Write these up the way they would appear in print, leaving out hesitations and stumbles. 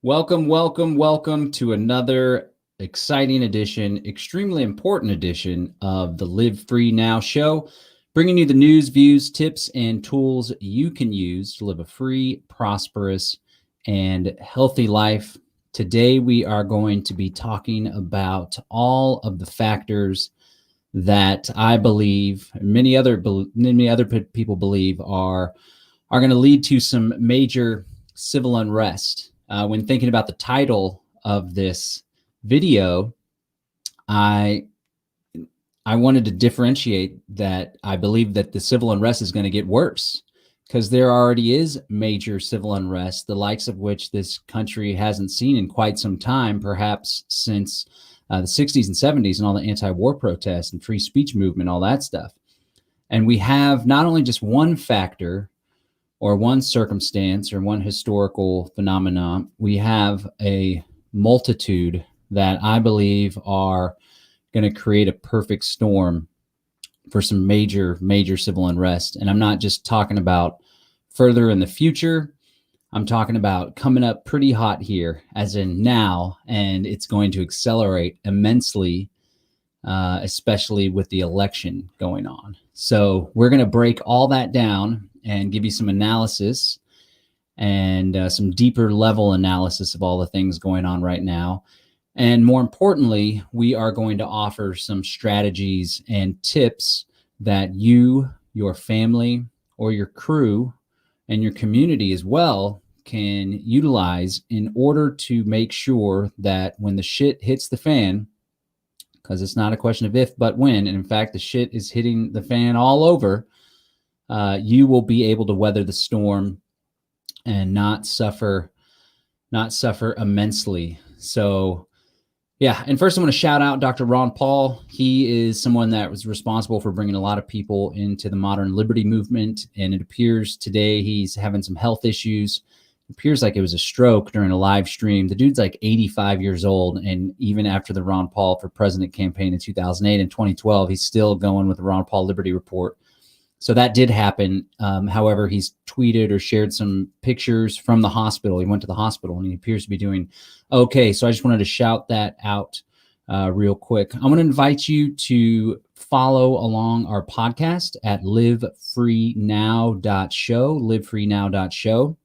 Welcome to another exciting edition, extremely important edition of the Live Free Now show, bringing you the news, views, tips, and tools you can use to live a free, prosperous, and healthy life. Today, we are going to be talking about all of the factors that I believe, many other people believe, are going to lead to some major civil unrest. When thinking about the title of this video, I wanted to differentiate that I believe that the civil unrest is going to get worse because there already is major civil unrest, the likes of which this country hasn't seen in quite some time, perhaps since the 60s and 70s and all the anti-war protests and free speech movement, all that stuff. And we have not only just one factor or one circumstance or one historical phenomenon, we have a multitude that I believe are going to create a perfect storm for some major civil unrest. And I'm not just talking about further in the future. I'm talking about coming up pretty hot here, as in now, and it's going to accelerate immensely, especially with the election going on. So we're going to break all that down and give you some analysis and some deeper level analysis of all the things going on right now. And more importantly, we are going to offer some strategies and tips that you, your family, or your crew, and your community as well can utilize in order to make sure that when the shit hits the fan, because it's not a question of if, but when, and in fact, the shit is hitting the fan all over, you will be able to weather the storm and not suffer immensely. So, yeah. And first, I want to shout out Dr. Ron Paul. He is someone that was responsible for bringing a lot of people into the modern liberty movement. And it appears today he's having some health issues. It appears like it was a stroke during a live stream. The dude's like 85 years old. And even after the Ron Paul for President campaign in 2008 and 2012, he's still going with the Ron Paul Liberty Report. So that did happen. However, he's tweeted or shared some pictures from the hospital. He went to the hospital and he appears to be doing okay. So I just wanted to shout that out real quick. I want to invite you to follow along our podcast at livefreenow.show, livefreenow.show.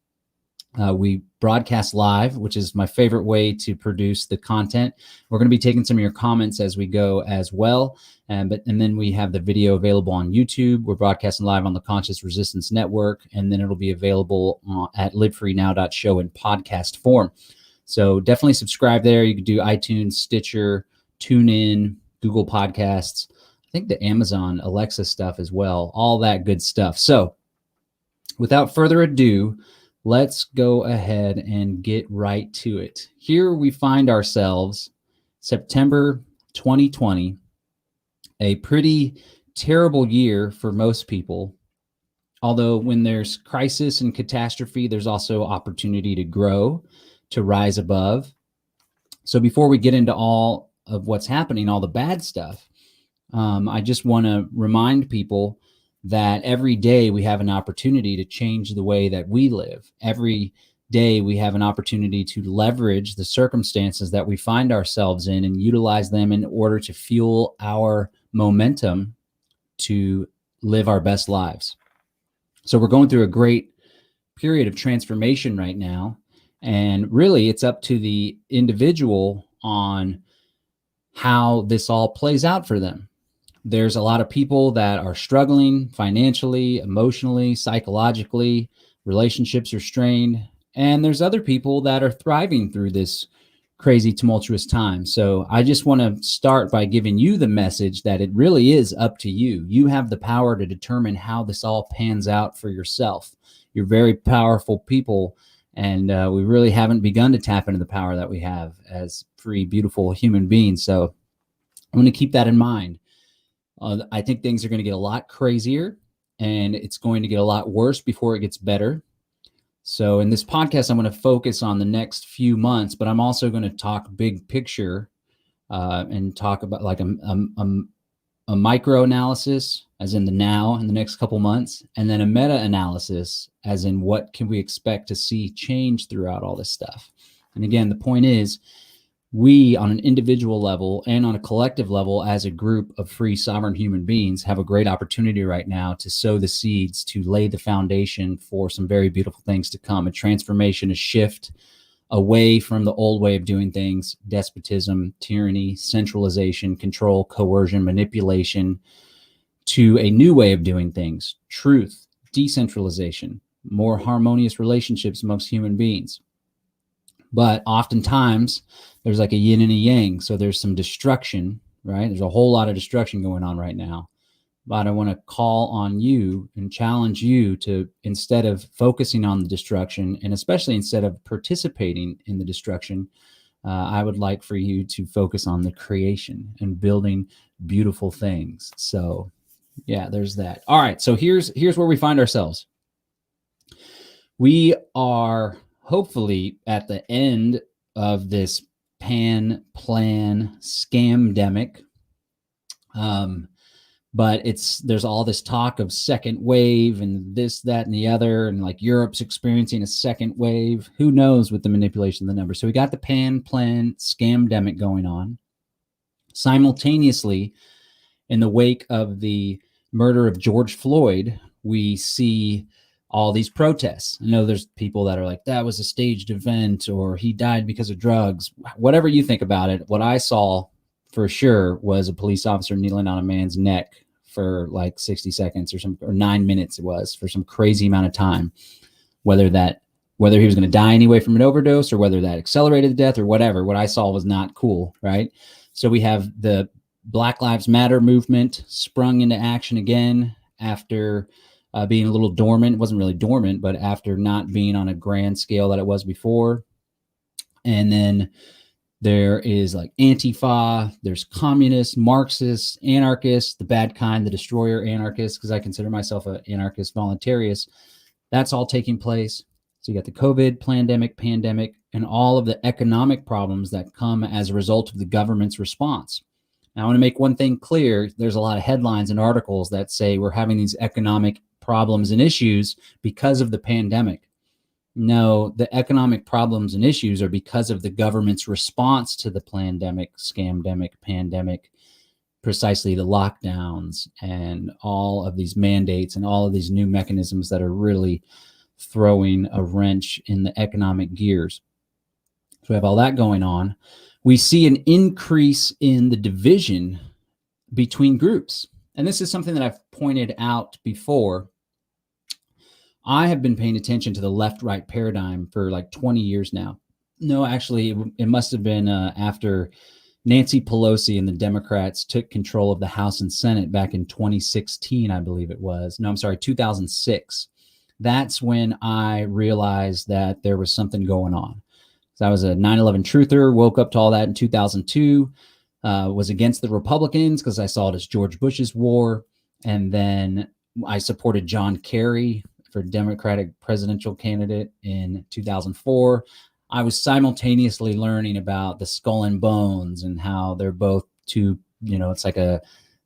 We broadcast live, which is my favorite way to produce the content. We're going to be taking some of your comments as we go as well. And then we have the video available on YouTube. We're broadcasting live on the Conscious Resistance Network, and then it'll be available at livefreenow.show in podcast form. So definitely subscribe there. You can do iTunes, Stitcher, TuneIn, Google Podcasts. I think the Amazon Alexa stuff as well, all that good stuff. So without further ado, let's go ahead and get right to it. Here we find ourselves, September 2020, a pretty terrible year for most people. Although when there's crisis and catastrophe, there's also opportunity to grow, to rise above. So before we get into all of what's happening, all the bad stuff, I just want to remind people that every day we have an opportunity to change the way that we live. Every day we have an opportunity to leverage the circumstances that we find ourselves in and utilize them in order to fuel our momentum to live our best lives. So we're going through a great period of transformation right now. And really it's up to the individual on how this all plays out for them. There's a lot of people that are struggling financially, emotionally, psychologically. Relationships are strained. And there's other people that are thriving through this crazy, tumultuous time. So I just want to start by giving you the message that it really is up to you. You have the power to determine how this all pans out for yourself. You're very powerful people. And we really haven't begun to tap into the power that we have as free, beautiful human beings. So I'm going to keep that in mind. I think things are going to get a lot crazier and it's going to get a lot worse before it gets better. So in this podcast, I'm going to focus on the next few months, but I'm also going to talk big picture and talk about like a micro analysis, as in the now in the next couple months, and then a meta analysis, as in what can we expect to see change throughout all this stuff. And again, the point is, we on an individual level and on a collective level as a group of free sovereign human beings have a great opportunity right now to sow the seeds, to lay the foundation for some very beautiful things to come, a transformation, a shift away from the old way of doing things, despotism, tyranny, centralization, control, coercion, manipulation, to a new way of doing things, truth, decentralization, more harmonious relationships amongst human beings. But oftentimes there's like a yin and a yang. So there's some destruction, right? There's a whole lot of destruction going on right now. But I want to call on you and challenge you to, instead of focusing on the destruction, and especially instead of participating in the destruction, I would like for you to focus on the creation and building beautiful things. So yeah, there's that. All right. So here's where we find ourselves. We are hopefully at the end of this plan scamdemic. But there's all this talk of second wave and this, that, and the other, and like Europe's experiencing a second wave. Who knows with the manipulation of the numbers? So we got the plan scamdemic going on. Simultaneously, in the wake of the murder of George Floyd, we see all these protests. I know there's people that are like, that was a staged event, or he died because of drugs. Whatever you think about it, what I saw for sure was a police officer kneeling on a man's neck for like 60 seconds or 9 minutes it was, for some crazy amount of time. Whether he was going to die anyway from an overdose, or whether that accelerated the death or whatever, what I saw was not cool, right? So we have the Black Lives Matter movement sprung into action again after being a little dormant. It wasn't really dormant, but after not being on a grand scale that it was before. And then there is like Antifa, there's communists, Marxists, anarchists, the bad kind, the destroyer anarchists, because I consider myself an anarchist voluntariist. That's all taking place. So you got the COVID pandemic, and all of the economic problems that come as a result of the government's response. Now, I want to make one thing clear. There's a lot of headlines and articles that say we're having these economic problems and issues because of the pandemic. No, the economic problems and issues are because of the government's response to the pandemic, precisely the lockdowns and all of these mandates and all of these new mechanisms that are really throwing a wrench in the economic gears. So we have all that going on. We see an increase in the division between groups. And this is something that I've pointed out before. I have been paying attention to the left-right paradigm for like 20 years now. No, actually, it must have been after Nancy Pelosi and the Democrats took control of the House and Senate back in 2016, I believe it was. No, I'm sorry, 2006. That's when I realized that there was something going on. So I was a 9/11 truther, woke up to all that in 2002, was against the Republicans because I saw it as George Bush's war. And then I supported John Kerry for Democratic presidential candidate in 2004. I was simultaneously learning about the Skull and Bones and how they're both two, it's like a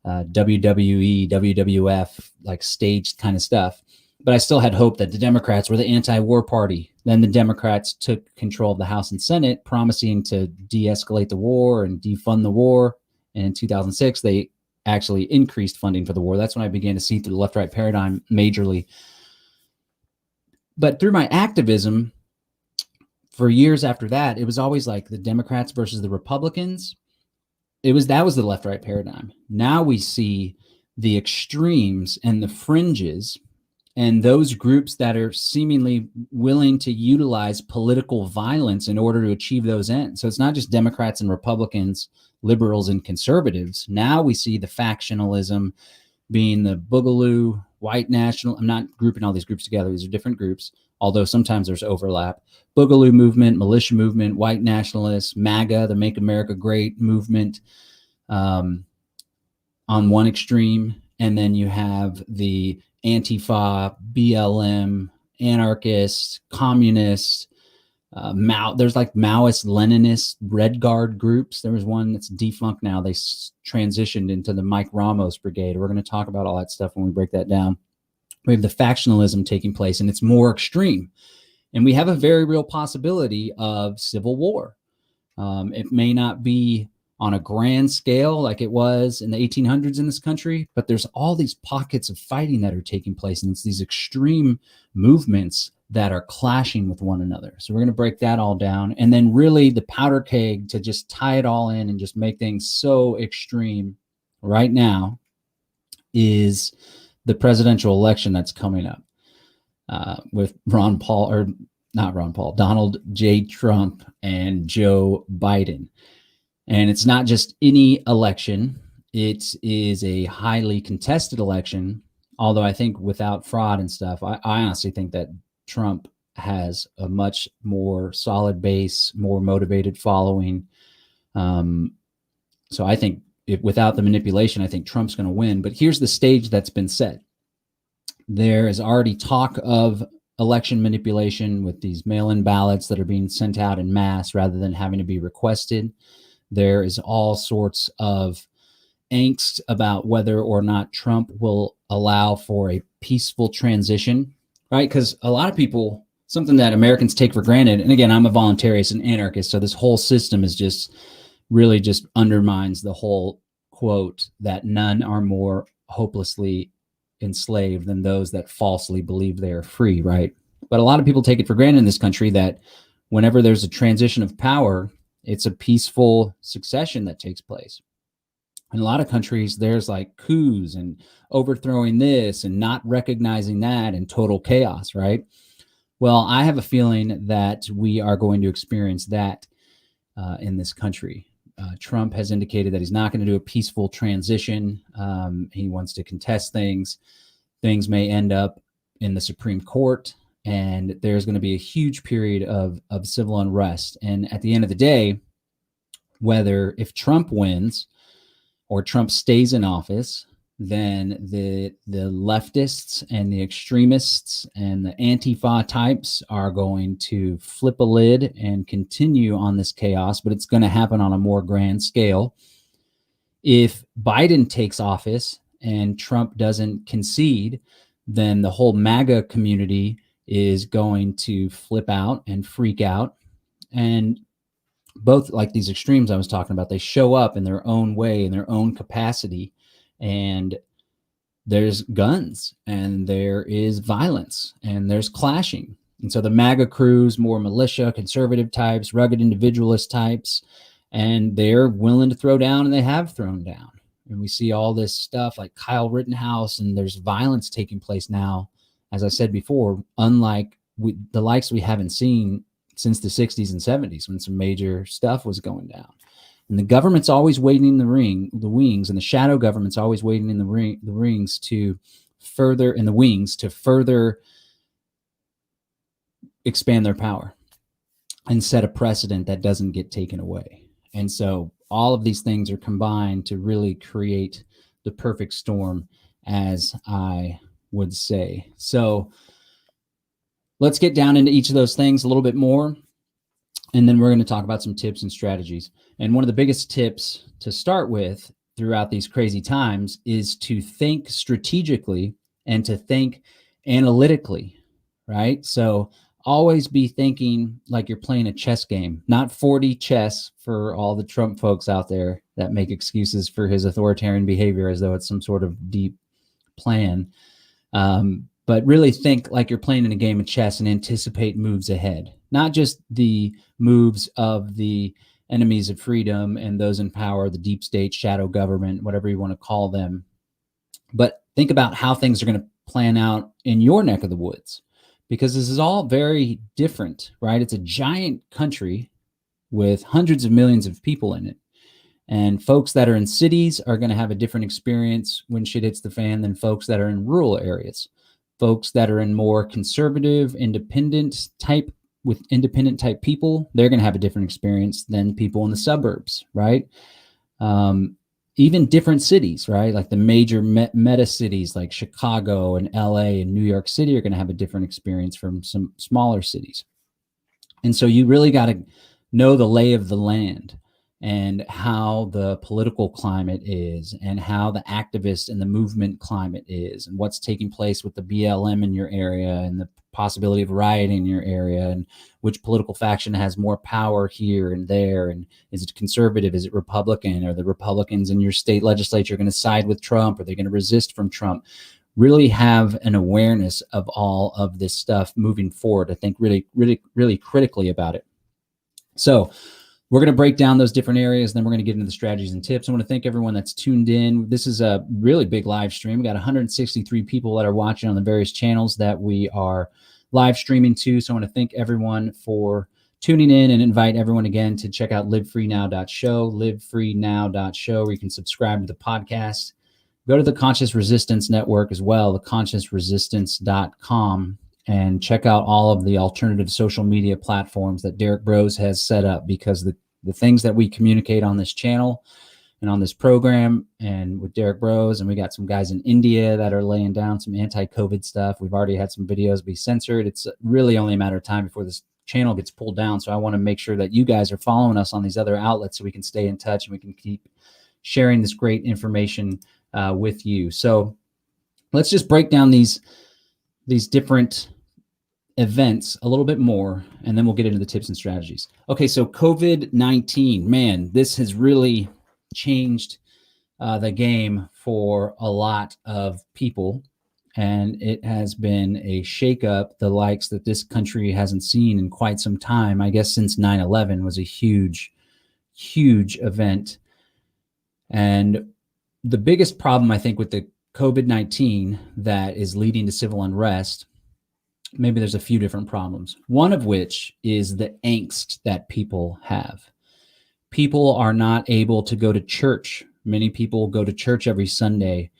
WWE, WWF, like staged kind of stuff. But I still had hope that the Democrats were the anti-war party. Then the Democrats took control of the House and Senate, promising to de-escalate the war and defund the war. And in 2006, they actually increased funding for the war. That's when I began to see through the left-right paradigm majorly. But through my activism for years after that, it was always like the Democrats versus the Republicans. That was the left-right paradigm. Now we see the extremes and the fringes and those groups that are seemingly willing to utilize political violence in order to achieve those ends. So it's not just Democrats and Republicans, liberals and conservatives. Now we see the factionalism being the boogaloo, white national. I'm not grouping all these groups together. These are different groups, although sometimes there's overlap. Boogaloo movement, militia movement, white nationalists, MAGA, the Make America Great movement on one extreme. And then you have the Antifa, BLM, anarchists, communists, there's like Maoist, Leninist, Red Guard groups. There was one that's defunct now. They transitioned into the Mike Ramos Brigade. We're going to talk about all that stuff when we break that down. We have the factionalism taking place, and it's more extreme. And we have a very real possibility of civil war. It may not be on a grand scale like it was in the 1800s in this country, but there's all these pockets of fighting that are taking place, and it's these extreme movements that are clashing with one another. So we're going to break that all down. And then really the powder keg to just tie it all in and just make things so extreme right now is the presidential election that's coming up with Donald J. Trump and Joe Biden. And it's not just any election. It is a highly contested election. Although I think without fraud and stuff, I honestly think that Trump has a much more solid base, more motivated following. So I think without the manipulation, I think Trump's going to win. But here's the stage that's been set. There is already talk of election manipulation with these mail-in ballots that are being sent out in mass rather than having to be requested. There is all sorts of angst about whether or not Trump will allow for a peaceful transition, right? Because a lot of people, something that Americans take for granted, and again, I'm a voluntarist and anarchist, so this whole system is just really just undermines the whole quote that none are more hopelessly enslaved than those that falsely believe they are free, right? But a lot of people take it for granted in this country that whenever there's a transition of power, it's a peaceful succession that takes place. In a lot of countries, there's like coups and overthrowing this and not recognizing that and total chaos, right? Well, I have a feeling that we are going to experience that in this country. Trump has indicated that he's not going to do a peaceful transition. He wants to contest things. Things may end up in the Supreme Court, and there's going to be a huge period of civil unrest. And at the end of the day, if Trump wins or Trump stays in office, then the leftists and the extremists and the Antifa types are going to flip a lid and continue on this chaos, but it's going to happen on a more grand scale. If Biden takes office and Trump doesn't concede, then the whole MAGA community is going to flip out and freak out. And both, like these extremes I was talking about, they show up in their own way, in their own capacity. And there's guns and there is violence and there's clashing. And so the MAGA crews, more militia, conservative types, rugged individualist types, and they're willing to throw down, and they have thrown down. And we see all this stuff like Kyle Rittenhouse, and there's violence taking place now, as I said before, unlike the likes we haven't seen since the 60s and 70s when some major stuff was going down. And the government's always waiting in the wings, and the shadow government's always waiting in the wings to further expand their power and set a precedent that doesn't get taken away. And so all of these things are combined to really create the perfect storm, as I would say. So let's get down into each of those things a little bit more. And then we're going to talk about some tips and strategies. And one of the biggest tips to start with throughout these crazy times is to think strategically and to think analytically, right? So always be thinking like you're playing a chess game, not 40 chess for all the Trump folks out there that make excuses for his authoritarian behavior as though it's some sort of deep plan. But really think like you're playing in a game of chess and anticipate moves ahead, not just the moves of the enemies of freedom and those in power, the deep state, shadow government, whatever you want to call them. But think about how things are going to plan out in your neck of the woods, because this is all very different, right? It's a giant country with hundreds of millions of people in it. And folks that are in cities are going to have a different experience when shit hits the fan than folks that are in rural areas. Folks that are in more conservative, independent type people, they're going to have a different experience than people in the suburbs, right? Even different cities, right? Like the major meta cities like Chicago and LA and New York City are going to have a different experience from some smaller cities. And so you really got to know the lay of the land. and how the political climate is, and how the activist and the movement climate is, and what's taking place with the BLM in your area, and the possibility of rioting in your area, and which political faction has more power here and there, and is it conservative, is it Republican, are the Republicans in your state legislature going to side with Trump, are they going to resist from Trump? Really have an awareness of all of this stuff moving forward. I think really critically about it. So we're going to break down those different areas, and then we're going to get into the strategies and tips. I want to thank everyone that's tuned in. This is a really big live stream. We got 163 people that are watching on the various channels that we are live streaming to. So I want to thank everyone for tuning in, and invite everyone again to check out livefreenow.show, livefreenow.show, where you can subscribe to the podcast. Go to the Conscious Resistance Network as well, theconsciousresistance.com, and check out all of the alternative social media platforms that Derek Bros has set up, because the things that we communicate on this channel and on this program and with Derek Bros, and we got some guys in India that are laying down some anti-COVID stuff. We've already had some videos be censored. It's really only a matter of time before this channel gets pulled down. So I want to make sure that you guys are following us on these other outlets so we can stay in touch and we can keep sharing this great information with you. So let's just break down these different events a little bit more, and then we'll get into the tips and strategies. Okay, so COVID-19, man, this has really changed the game for a lot of people, and it has been a shakeup, the likes that this country hasn't seen in quite some time. I guess since 9/11 was a huge event. And the biggest problem, I think, with the COVID-19 that is leading to civil unrest, maybe there's a few different problems. One of which is the angst that people have. People are not able to go to church. Many people go to church every Sunday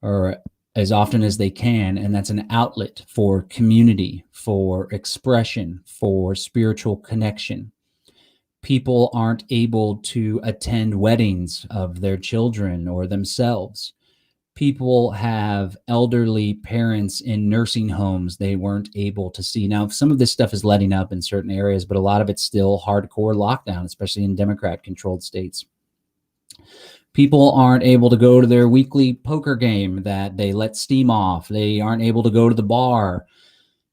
or as often as they can, and that's an outlet for community, for expression, for spiritual connection. People aren't able to attend weddings of their children or themselves. People have elderly parents in nursing homes they weren't able to see. Now, some of this stuff is letting up in certain areas, but a lot of it's still hardcore lockdown, especially in Democrat-controlled states. People aren't able to go to their weekly poker game that they let steam off. They aren't able to go to the bar.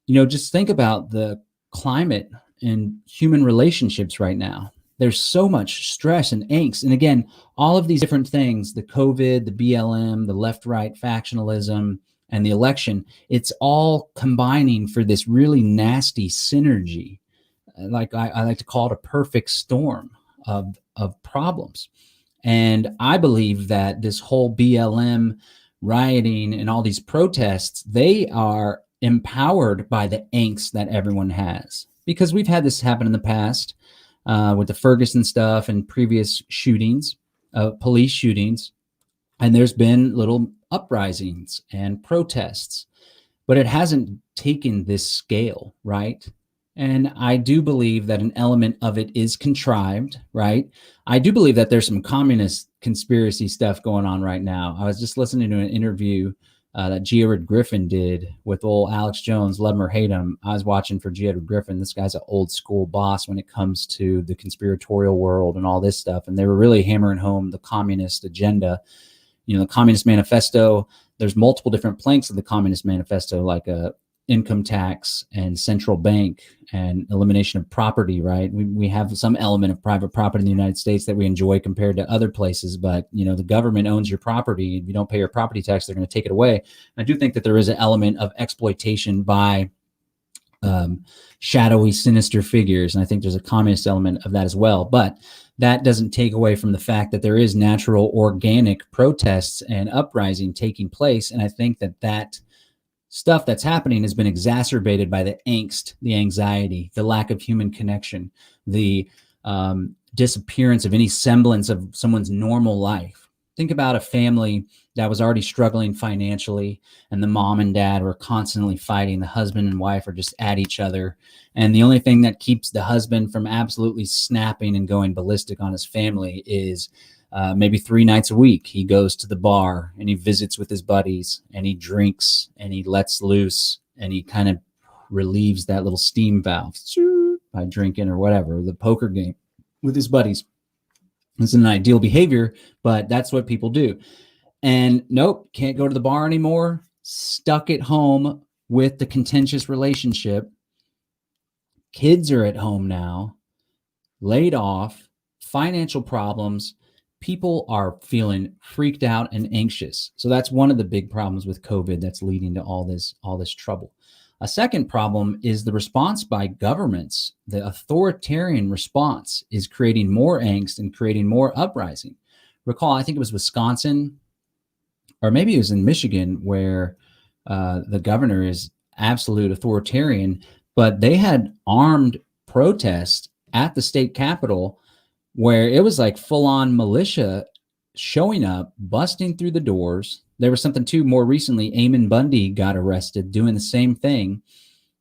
You know, just think about the climate in human relationships right now. There's so much stress and angst. And again, all of these different things, the COVID, the BLM, the left-right factionalism, and the election, it's all combining for this really nasty synergy. Like I like to call it a perfect storm of problems. And I believe that this whole BLM rioting and all these protests, they are empowered by the angst that everyone has. Because we've had this happen in the past with the Ferguson stuff and previous shootings, police shootings, and there's been little uprisings and protests, but it hasn't taken this scale, right? And I do believe that an element of it is contrived, right? I do believe that there's some communist conspiracy stuff going on right now. I was just listening to an interview that G. Edward Griffin did with old Alex Jones, love him or hate him. I was watching for G. Edward Griffin. This guy's an old school boss when it comes to the conspiratorial world and all this stuff. And they were really hammering home the communist agenda. You know, the Communist Manifesto, there's multiple different planks of the Communist Manifesto, like a income tax and central bank and elimination of property, right? We have some element of private property in the United States that we enjoy compared to other places, but you know, the government owns your property. If you don't pay your property tax, they're going to take it away. And I do think that there is an element of exploitation by shadowy, sinister figures. And I think there's a communist element of that as well. But that doesn't take away from the fact that there is natural, organic protests and uprising taking place. And I think that that stuff that's happening has been exacerbated by the angst, the anxiety, the lack of human connection, the disappearance of any semblance of someone's normal life. Think about a family that was already struggling financially, and the mom and dad were constantly fighting. The husband and wife are just at each other. And the only thing that keeps the husband from absolutely snapping and going ballistic on his family is maybe 3 nights a week, he goes to the bar and he visits with his buddies and he drinks and he lets loose and he kind of relieves that little steam valve by drinking or whatever, the poker game with his buddies. This is an ideal behavior, but that's what people do. And nope, can't go to the bar anymore. Stuck at home with the contentious relationship. Kids are at home now, laid off, financial problems. People are feeling freaked out and anxious. So that's one of the big problems with COVID that's leading to all this trouble. A second problem is the response by governments. The authoritarian response is creating more angst and creating more uprising. Recall, I think it was Wisconsin, or maybe it was in Michigan, where the governor is absolute authoritarian, but they had armed protests at the state capitol where it was like full on militia showing up, busting through the doors. There was something too more recently. Eamon Bundy got arrested doing the same thing.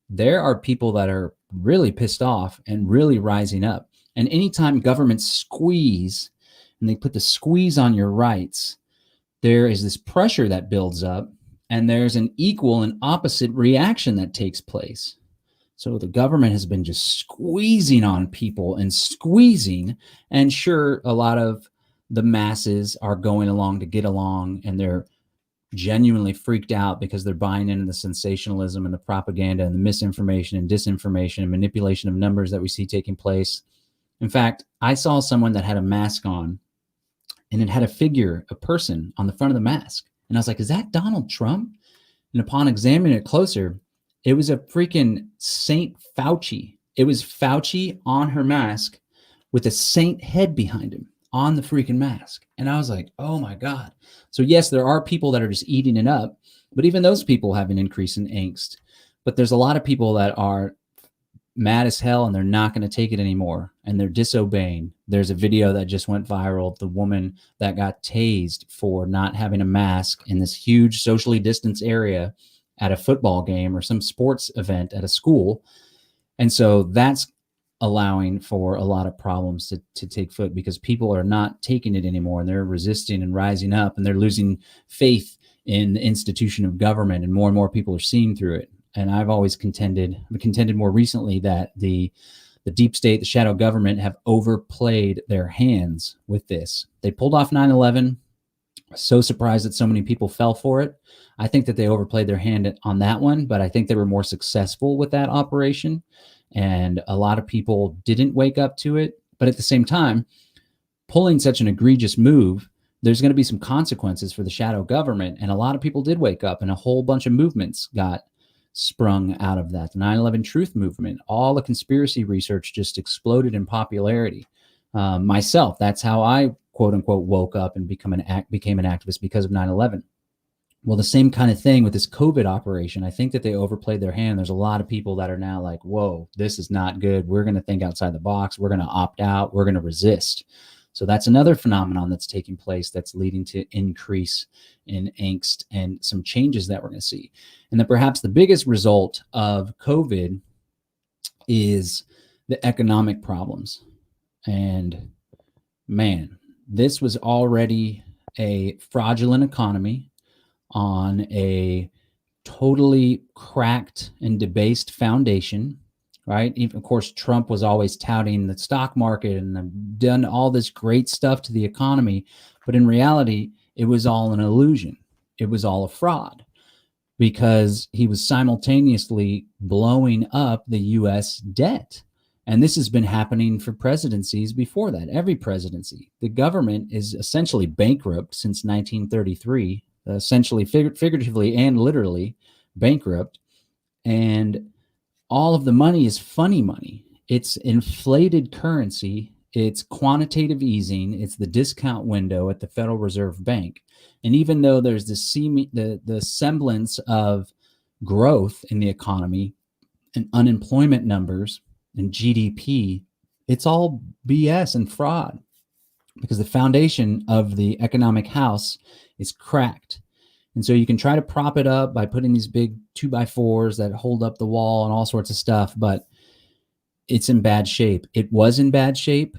There are people that are really pissed off and really rising up. And anytime governments squeeze and they put the squeeze on your rights, there is this pressure that builds up, and there's an equal and opposite reaction that takes place. So the government has been just squeezing on people and squeezing. And sure, a lot of the masses are going along to get along, and they're genuinely freaked out because they're buying into the sensationalism and the propaganda and the misinformation and disinformation and manipulation of numbers that we see taking place. In fact, I saw someone that had a mask on, and it had a figure, a person on the front of the mask. And I was like, is that Donald Trump? And upon examining it closer, it was a freaking Saint Fauci. It was Fauci on her mask with a saint head behind him on the freaking mask. And I was like, oh my God. So yes, there are people that are just eating it up, but even those people have an increase in angst. But there's a lot of people that are mad as hell and they're not going to take it anymore, and they're disobeying. There's a video that just went viral, the woman that got tased for not having a mask in this huge socially distanced area at a football game or some sports event at a school. And so that's allowing for a lot of problems to take foot, because people are not taking it anymore, and they're resisting and rising up, and they're losing faith in the institution of government, and more people are seeing through it. And I've always contended more recently that the deep state, the shadow government, have overplayed their hands with this. They pulled off 9/11. So surprised that so many people fell for it. I think that they overplayed their hand on that one, but I think they were more successful with that operation. And a lot of people didn't wake up to it. But at the same time, pulling such an egregious move, there's going to be some consequences for the shadow government. And a lot of people did wake up, and a whole bunch of movements got sprung out of that. The 9/11 truth movement, all the conspiracy research just exploded in popularity. Myself, that's how I quote unquote woke up and became an activist, because of 9/11. Well, the same kind of thing with this COVID operation. I think that they overplayed their hand. There's a lot of people that are now like, whoa, this is not good. We're going to think outside the box. We're going to opt out. We're going to resist. So that's another phenomenon that's taking place that's leading to increase in angst and some changes that we're going to see. And then perhaps the biggest result of COVID is the economic problems. And man, this was already a fraudulent economy on a totally cracked and debased foundation. Right. Even, of course, Trump was always touting the stock market and done all this great stuff to the economy. But in reality, it was all an illusion. It was all a fraud, because he was simultaneously blowing up the U.S. debt. And this has been happening for presidencies before that. Every presidency, the government is essentially bankrupt since 1933, essentially figuratively and literally bankrupt. And all of the money is funny money. It's inflated currency. It's quantitative easing. It's the discount window at the Federal Reserve Bank. And even though there's the semblance of growth in the economy and unemployment numbers and GDP, it's all BS and fraud, because the foundation of the economic house is cracked. And so you can try to prop it up by putting these big 2x4s that hold up the wall and all sorts of stuff, but it's in bad shape. It was in bad shape.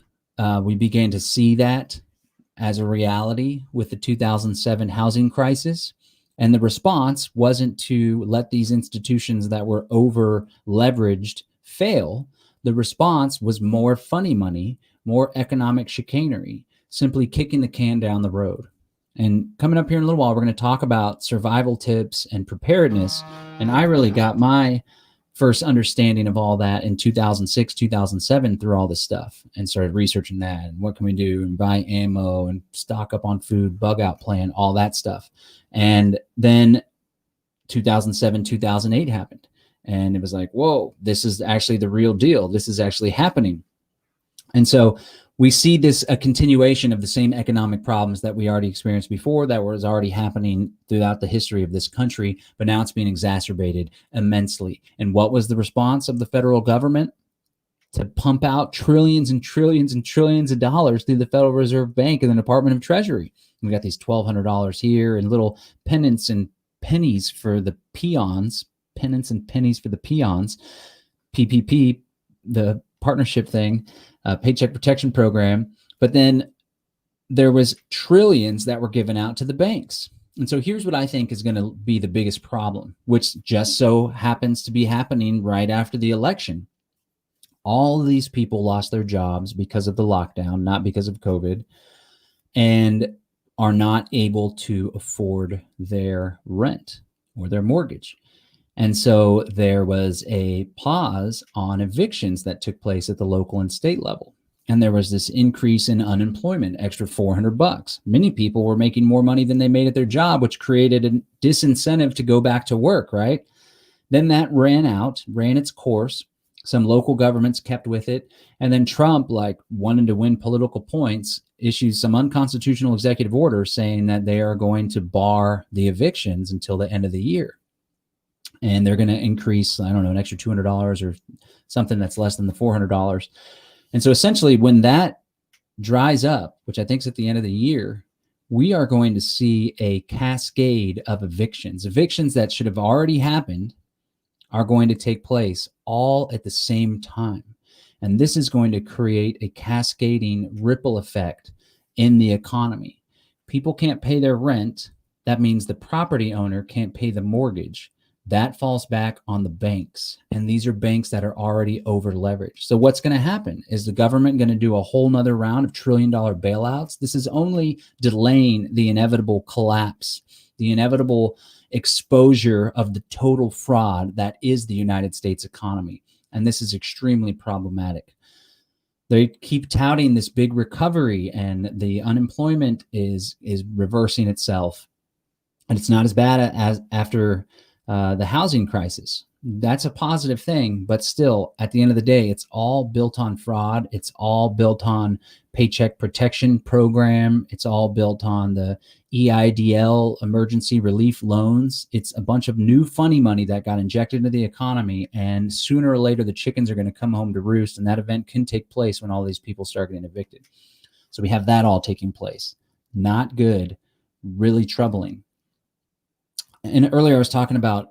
We began to see that as a reality with the 2007 housing crisis. And the response wasn't to let these institutions that were over leveraged fail. The response was more funny money, more economic chicanery. simply kicking the can down the road. And coming up here in a little while, we're going to talk about survival tips and preparedness. And I really got my first understanding of all that in 2006, 2007 through all this stuff, and started researching that and what can we do and buy ammo and stock up on food, bug out plan, all that stuff. And then 2007, 2008 happened. And it was like, whoa, this is actually the real deal. This is actually happening. And so we see this a continuation of the same economic problems that we already experienced before, that was already happening throughout the history of this country, but now it's being exacerbated immensely. And what was the response of the federal government? To pump out trillions and trillions and trillions of dollars through the Federal Reserve Bank and the Department of Treasury. We got these $1,200 here and little pennants and pennies for the peons, pennants and pennies for the peons, PPP, the partnership thing, Paycheck Protection Program. But then there was trillions that were given out to the banks. And so here's what I think is going to be the biggest problem, which just so happens to be happening right after the election. All of these people lost their jobs because of the lockdown, not because of COVID, and are not able to afford their rent or their mortgage. And so there was a pause on evictions that took place at the local and state level. And there was this increase in unemployment, extra $400. Many people were making more money than they made at their job, which created a disincentive to go back to work, right? Then that ran its course. Some local governments kept with it. And then Trump, like wanting to win political points, issues some unconstitutional executive order saying that they are going to bar the evictions until the end of the year. And they're going to increase, I don't know, an extra $200 or something that's less than the $400. And so essentially when that dries up, which I think is at the end of the year, we are going to see a cascade of evictions. Evictions that should have already happened are going to take place all at the same time. And this is going to create a cascading ripple effect in the economy. People can't pay their rent. That means the property owner can't pay the mortgage. That falls back on the banks. And these are banks that are already over leveraged. So what's going to happen? Is the government going to do a whole nother round of $1 trillion bailouts? This is only delaying the inevitable collapse, the inevitable exposure of the total fraud that is the United States economy. And this is extremely problematic. They keep touting this big recovery and the unemployment is reversing itself. And it's not as bad as after the housing crisis. That's a positive thing, but still, at the end of the day, it's all built on fraud. It's all built on Paycheck Protection Program. It's all built on the EIDL, emergency relief loans. It's a bunch of new funny money that got injected into the economy, and sooner or later, the chickens are going to come home to roost, and that event can take place when all these people start getting evicted. So we have that all taking place. Not good, really troubling. And earlier I was talking about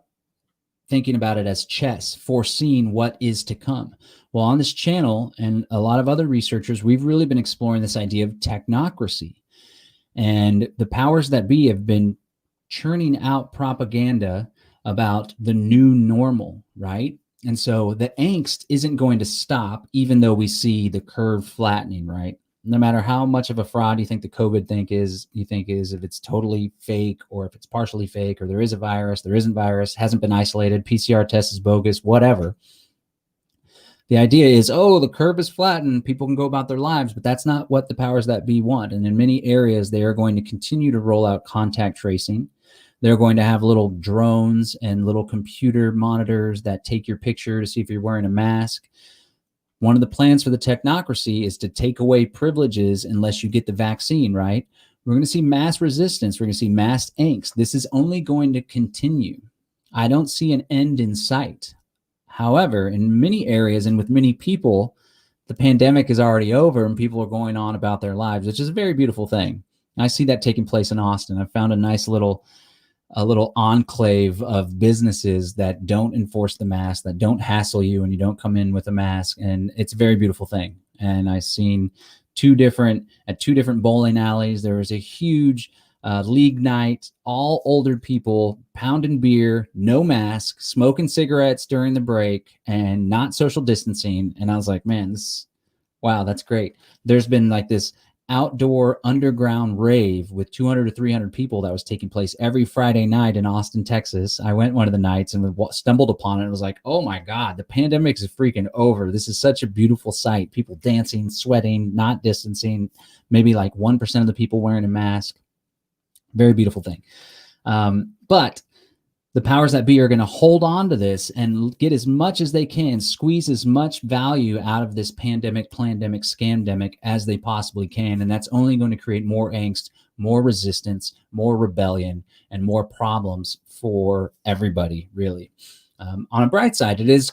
thinking about it as chess, foreseeing what is to come. Well, on this channel and a lot of other researchers, we've really been exploring this idea of technocracy. And the powers that be have been churning out propaganda about the new normal, right? And so the angst isn't going to stop, even though we see the curve flattening, right? No matter how much of a fraud you think the COVID thing is, if it's totally fake or if it's partially fake or there is a virus, there isn't virus, hasn't been isolated, PCR test is bogus, whatever. The idea is, oh, the curve is flattened, people can go about their lives, but that's not what the powers that be want. And in many areas, they are going to continue to roll out contact tracing. They're going to have little drones and little computer monitors that take your picture to see if you're wearing a mask. One of the plans for the technocracy is to take away privileges unless you get the vaccine, right? We're going to see mass resistance. We're going to see mass angst. This is only going to continue. I don't see an end in sight. However, in many areas and with many people, the pandemic is already over and people are going on about their lives, which is a very beautiful thing. I see that taking place in Austin. I found a nice little enclave of businesses that don't enforce the mask, that don't hassle you and you don't come in with a mask. And it's a very beautiful thing. And I've seen two different bowling alleys. There was a huge league night, all older people pounding beer, no mask, smoking cigarettes during the break and not social distancing. And I was like, man, wow, that's great. There's been like this outdoor underground rave with 200 to 300 people that was taking place every Friday night in Austin, Texas. I went one of the nights and stumbled upon it and was like, oh my God, the pandemic is freaking over. This is such a beautiful sight. People dancing, sweating, not distancing, maybe like 1% of the people wearing a mask. Very beautiful thing. But the powers that be are going to hold on to this and get as much as they can, squeeze as much value out of this pandemic, plandemic, scamdemic as they possibly can. And that's only going to create more angst, more resistance, more rebellion, and more problems for everybody, really. On a bright side, it is,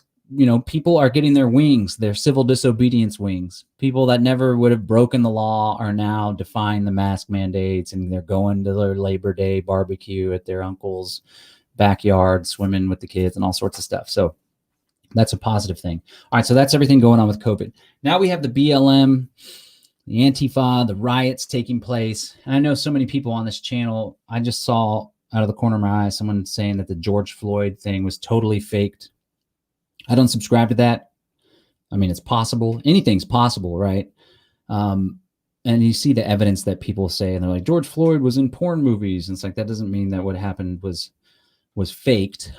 people are getting their wings, their civil disobedience wings. People that never would have broken the law are now defying the mask mandates, and they're going to their Labor Day barbecue at their uncle's backyard, swimming with the kids and all sorts of stuff. So that's a positive thing. All right, so that's everything going on with COVID. Now we have the BLM, the Antifa, the riots taking place. And I know so many people on this channel, I just saw out of the corner of my eye someone saying that the George Floyd thing was totally faked. I don't subscribe to that. I mean, it's possible. Anything's possible, right? And you see the evidence that people say, and they're like, George Floyd was in porn movies. And it's like, that doesn't mean that what happened was faked.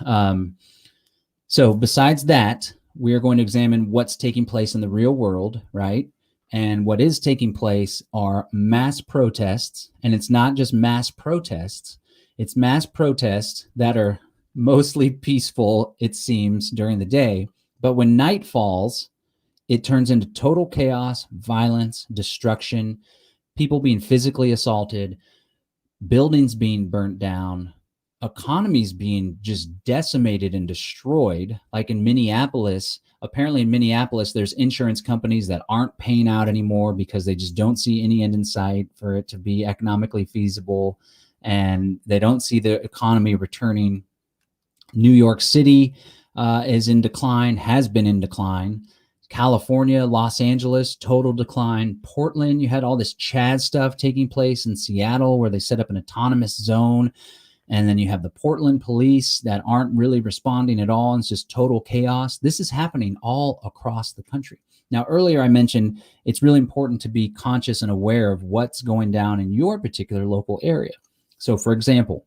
So besides that, we are going to examine what's taking place in the real world, right? And what is taking place are mass protests. And it's not just mass protests. It's mass protests that are mostly peaceful, it seems, during the day. But when night falls, it turns into total chaos, violence, destruction, people being physically assaulted, buildings being burnt down, economies being just decimated and destroyed. Like in Minneapolis, apparently in Minneapolis, there's insurance companies that aren't paying out anymore because they just don't see any end in sight for it to be economically feasible. And they don't see the economy returning. New York City is in decline, has been in decline. California, Los Angeles, total decline. Portland, you had all this Chad stuff taking place in Seattle where they set up an autonomous zone. And then you have the Portland police that aren't really responding at all. And it's just total chaos. This is happening all across the country. Now, earlier I mentioned it's really important to be conscious and aware of what's going down in your particular local area. So, for example,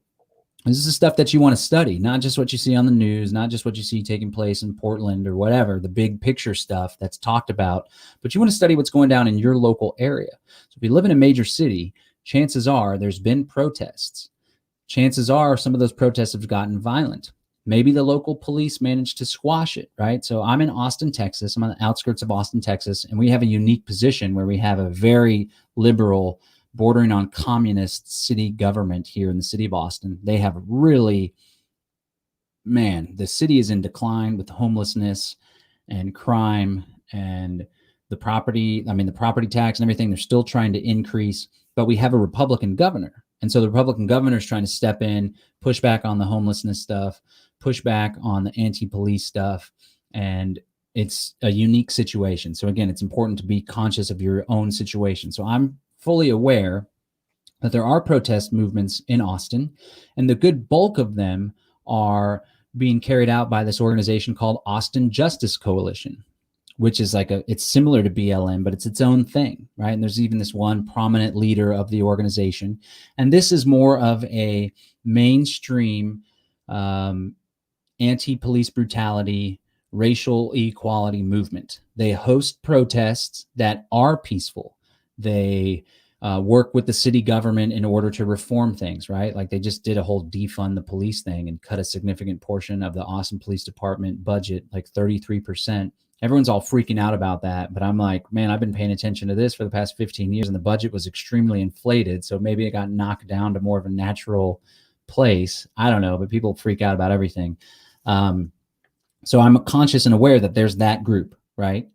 this is stuff that you want to study, not just what you see on the news, not just what you see taking place in Portland or whatever, the big picture stuff that's talked about, but you want to study what's going down in your local area. So if you live in a major city, chances are there's been protests. Chances are some of those protests have gotten violent. Maybe the local police managed to squash it, right? So I'm in Austin, Texas. I'm on the outskirts of Austin, Texas, and we have a unique position where we have a very liberal, bordering on communist city government here in the city of Austin. They have really, the city is in decline with homelessness and crime and the property tax and everything. They're still trying to increase, but we have a Republican governor. And so the Republican governor is trying to step in, push back on the homelessness stuff, push back on the anti-police stuff. And it's a unique situation. So again, it's important to be conscious of your own situation. So I'm fully aware that there are protest movements in Austin, and the good bulk of them are being carried out by this organization called Austin Justice Coalition, which is it's similar to BLM, but it's its own thing, right? And there's even this one prominent leader of the organization. And this is more of a mainstream anti-police brutality, racial equality movement. They host protests that are peaceful. They work with the city government in order to reform things, right? Like they just did a whole defund the police thing and cut a significant portion of the Austin Police Department budget, like 33%. Everyone's all freaking out about that. But I'm like, man, I've been paying attention to this for the past 15 years and the budget was extremely inflated. So maybe it got knocked down to more of a natural place. I don't know, but people freak out about everything. So I'm conscious and aware that there's that group, right?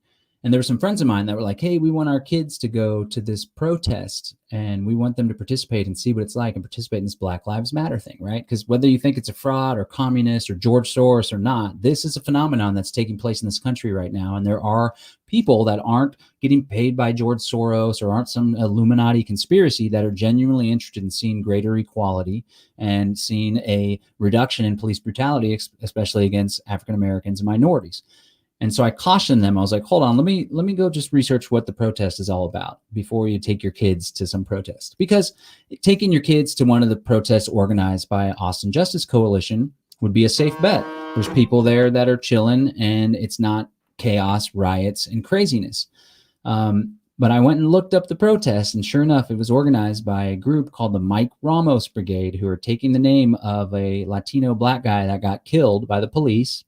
And there were some friends of mine that were like, hey, we want our kids to go to this protest and we want them to participate and see what it's like and participate in this Black Lives Matter thing, right? Because whether you think it's a fraud or communist or George Soros or not, this is a phenomenon that's taking place in this country right now. And there are people that aren't getting paid by George Soros or aren't some Illuminati conspiracy that are genuinely interested in seeing greater equality and seeing a reduction in police brutality, especially against African Americans and minorities. And so I cautioned them. I was like, hold on, let me go just research what the protest is all about before you take your kids to some protest. Because taking your kids to one of the protests organized by Austin Justice Coalition would be a safe bet. There's people there that are chilling, and it's not chaos, riots, and craziness. But I went and looked up the protest, and sure enough, it was organized by a group called the Mike Ramos Brigade, who are taking the name of a Latino black guy that got killed by the police.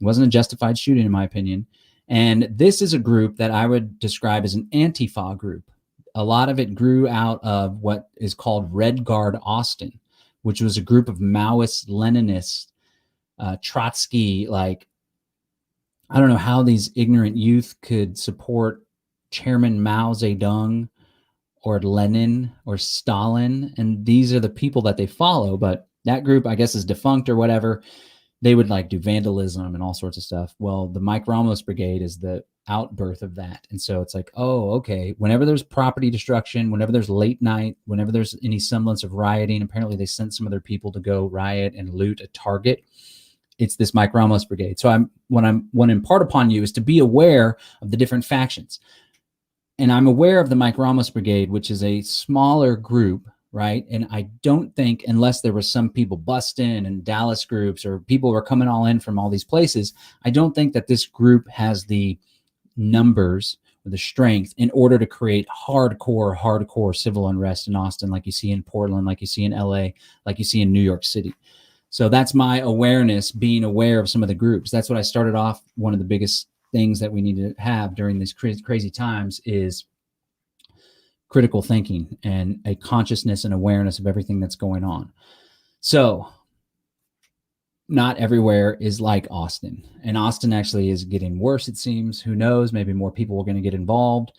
It wasn't a justified shooting, in my opinion. And this is a group that I would describe as an Antifa group. A lot of it grew out of what is called Red Guard Austin, which was a group of Maoist, Leninist, Trotsky, like, I don't know how these ignorant youth could support Chairman Mao Zedong or Lenin or Stalin. And these are the people that they follow. But that group, I guess, is defunct or whatever. They would like do vandalism and all sorts of stuff. Well, the Mike Ramos Brigade is the outbirth of that. And so it's like, oh, okay. Whenever there's property destruction, whenever there's late night, whenever there's any semblance of rioting, apparently they sent some of their people to go riot and loot a Target. It's this Mike Ramos Brigade. So what I want to impart upon you is to be aware of the different factions. And I'm aware of the Mike Ramos Brigade, which is a smaller group, right? And I don't think, unless there was some people busting and Dallas groups or people were coming all in from all these places, I don't think that this group has the numbers or the strength in order to create hardcore civil unrest in Austin, like you see in Portland, like you see in LA, like you see in New York City. So that's my awareness, being aware of some of the groups. That's what I started off. One of the biggest things that we need to have during these crazy times is critical thinking and a consciousness and awareness of everything that's going on. So not everywhere is like Austin, and Austin actually is getting worse, it seems. Who knows? Maybe more people are going to get involved.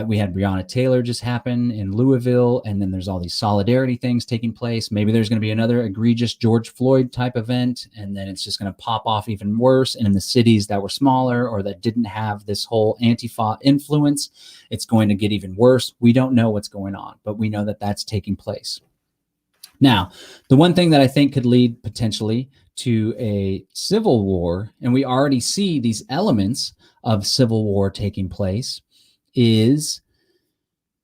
We had Breonna Taylor just happen in Louisville, and then there's all these solidarity things taking place. Maybe there's going to be another egregious George Floyd type event, and then it's just going to pop off even worse. And in the cities that were smaller or that didn't have this whole Antifa influence, it's going to get even worse. We don't know what's going on, but we know that that's taking place. Now, the one thing that I think could lead potentially to a civil war, and we already see these elements of civil war taking place, is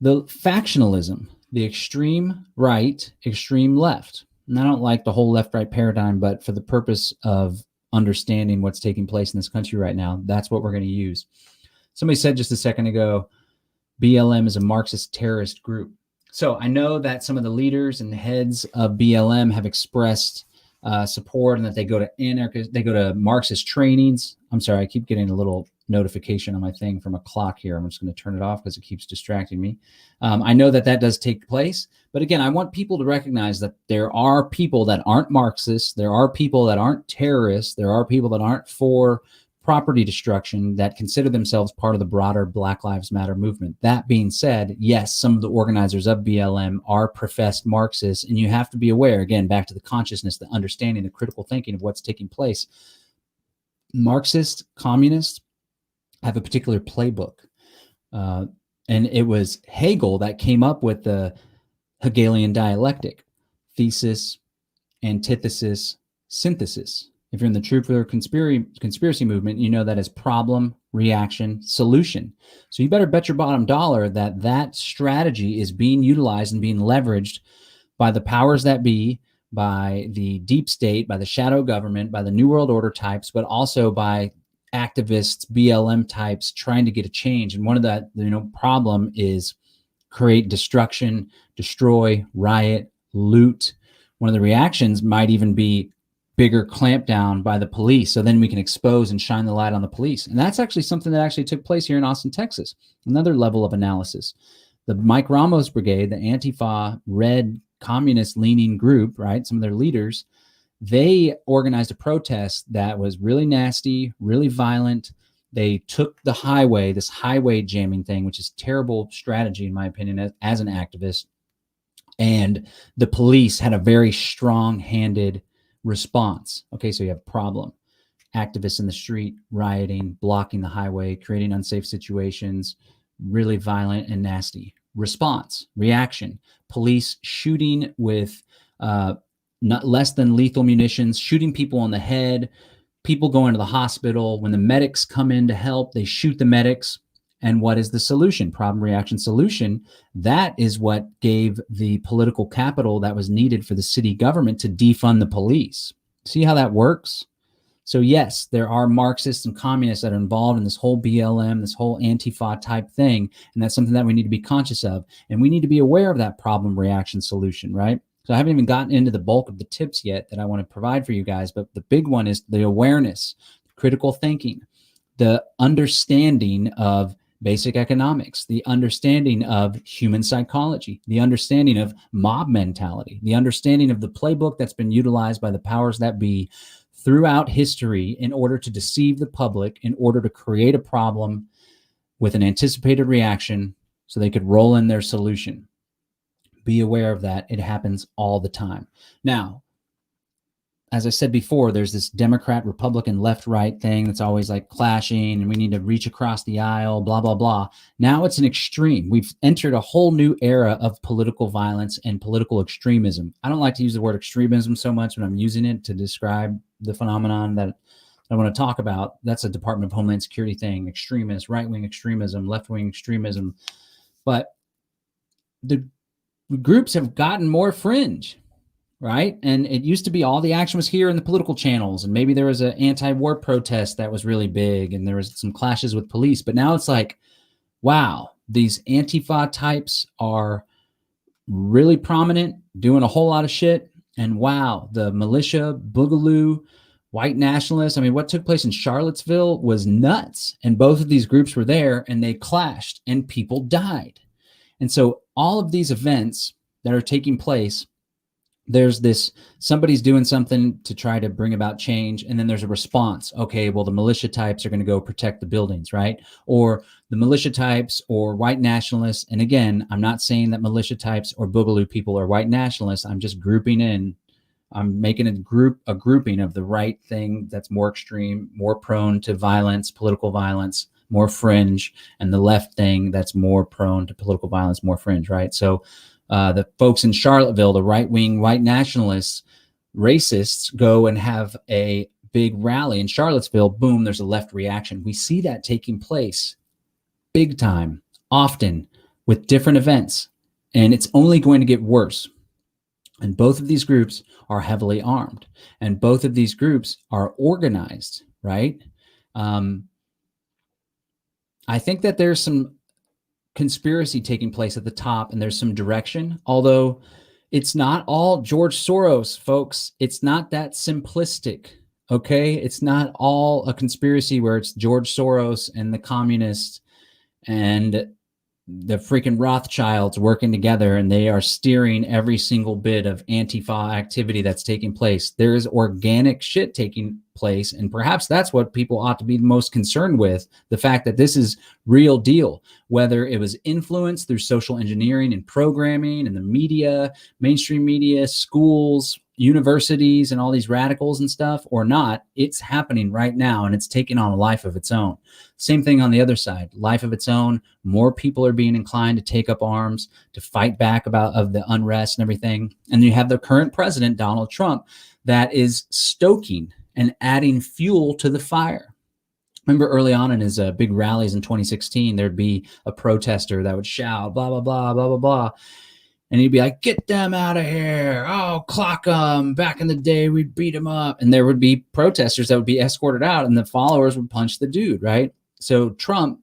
the factionalism, the extreme right, extreme left. And I don't like the whole left-right paradigm, but for the purpose of understanding what's taking place in this country right now, that's what we're going to use. Somebody said just a second ago, BLM is a Marxist terrorist group. So I know that some of the leaders and heads of BLM have expressed support, and that they go to Marxist trainings. I'm sorry, I keep getting a little notification on my thing from a clock here. I'm just going to turn it off because it keeps distracting me. I know that does take place, but again, I want people to recognize that there are people that aren't Marxists, there are people that aren't terrorists, there are people that aren't for property destruction that consider themselves part of the broader Black Lives Matter movement. That being said, yes, some of the organizers of BLM are professed Marxists, and you have to be aware, again, back to the consciousness, the understanding, the critical thinking of what's taking place. Marxist communists have a particular playbook. And it was Hegel that came up with the Hegelian dialectic: thesis, antithesis, synthesis. If you're in the truth or conspiracy movement, you know that as problem, reaction, solution. So you better bet your bottom dollar that that strategy is being utilized and being leveraged by the powers that be, by the deep state, by the shadow government, by the New World Order types, but also by activists, BLM types trying to get a change. And one of that, problem is create destruction, destroy, riot, loot. One of the reactions might even be bigger clampdown by the police, so then we can expose and shine the light on the police. And that's actually something that actually took place here in Austin, Texas. Another level of analysis. The Mike Ramos Brigade, the Antifa red communist leaning group, right? Some of their leaders, they organized a protest that was really nasty, really violent. They took the highway, this highway jamming thing, which is terrible strategy, in my opinion, as an activist. And the police had a very strong-handed response. Okay, so you have a problem. Activists in the street, rioting, blocking the highway, creating unsafe situations, really violent and nasty. Response, reaction, police shooting with not less than lethal munitions, shooting people on the head, people go into the hospital. When the medics come in to help, they shoot the medics. And what is the solution? Problem, reaction, solution. That is what gave the political capital that was needed for the city government to defund the police. See how that works? So yes, there are Marxists and communists that are involved in this whole BLM, this whole Antifa type thing. And that's something that we need to be conscious of. And we need to be aware of that problem, reaction, solution, right? So I haven't even gotten into the bulk of the tips yet that I want to provide for you guys. But the big one is the awareness, critical thinking, the understanding of basic economics, the understanding of human psychology, the understanding of mob mentality, the understanding of the playbook that's been utilized by the powers that be throughout history in order to deceive the public, in order to create a problem with an anticipated reaction so they could roll in their solution. Be aware of that. It happens all the time. Now, as I said before, there's this Democrat, Republican, left, right thing that's always like clashing and we need to reach across the aisle, blah, blah, blah. Now it's an extreme. We've entered a whole new era of political violence and political extremism. I don't like to use the word extremism so much when I'm using it to describe the phenomenon that I want to talk about. That's a Department of Homeland Security thing, extremists, right-wing extremism, left-wing extremism. But the groups have gotten more fringe. Right. And it used to be all the action was here in the political channels. And maybe there was an anti-war protest that was really big and there was some clashes with police. But now it's like, wow, these Antifa types are really prominent, doing a whole lot of shit. And wow, the militia, boogaloo, white nationalists. I mean, what took place in Charlottesville was nuts. And both of these groups were there and they clashed and people died. And so all of these events that are taking place, there's this, somebody's doing something to try to bring about change. And then there's a response. Okay, well, the militia types are going to go protect the buildings, right? Or the militia types or white nationalists. And again, I'm not saying that militia types or boogaloo people are white nationalists. I'm just grouping in. I'm making a grouping of the right thing that's more extreme, more prone to violence, political violence, more fringe, and the left thing that's more prone to political violence, more fringe, right? So the folks in Charlottesville, the right-wing white nationalists, racists, go and have a big rally in Charlottesville. Boom, there's a left reaction. We see that taking place big time, often with different events, and it's only going to get worse. And both of these groups are heavily armed, and both of these groups are organized, right? I think that there's some conspiracy taking place at the top and there's some direction, although it's not all George Soros, folks. It's not that simplistic. Okay. It's not all a conspiracy where it's George Soros and the communists and the freaking Rothschilds working together and they are steering every single bit of Antifa activity that's taking place. There is organic shit taking place. And perhaps that's what people ought to be most concerned with. The fact that this is real deal, whether it was influenced through social engineering and programming and the media, mainstream media, schools, universities, and all these radicals and stuff or not, it's happening right now and it's taking on a life of its own. Same thing on the other side, life of its own. More people are being inclined to take up arms, to fight back of the unrest and everything. And you have the current president, Donald Trump, that is stoking and adding fuel to the fire. Remember early on in his big rallies in 2016, there'd be a protester that would shout, blah, blah, blah, blah, blah, blah. And he'd be like, get them out of here. Oh, clock them. Back in the day, we'd beat them up. And there would be protesters that would be escorted out and the followers would punch the dude, right? So Trump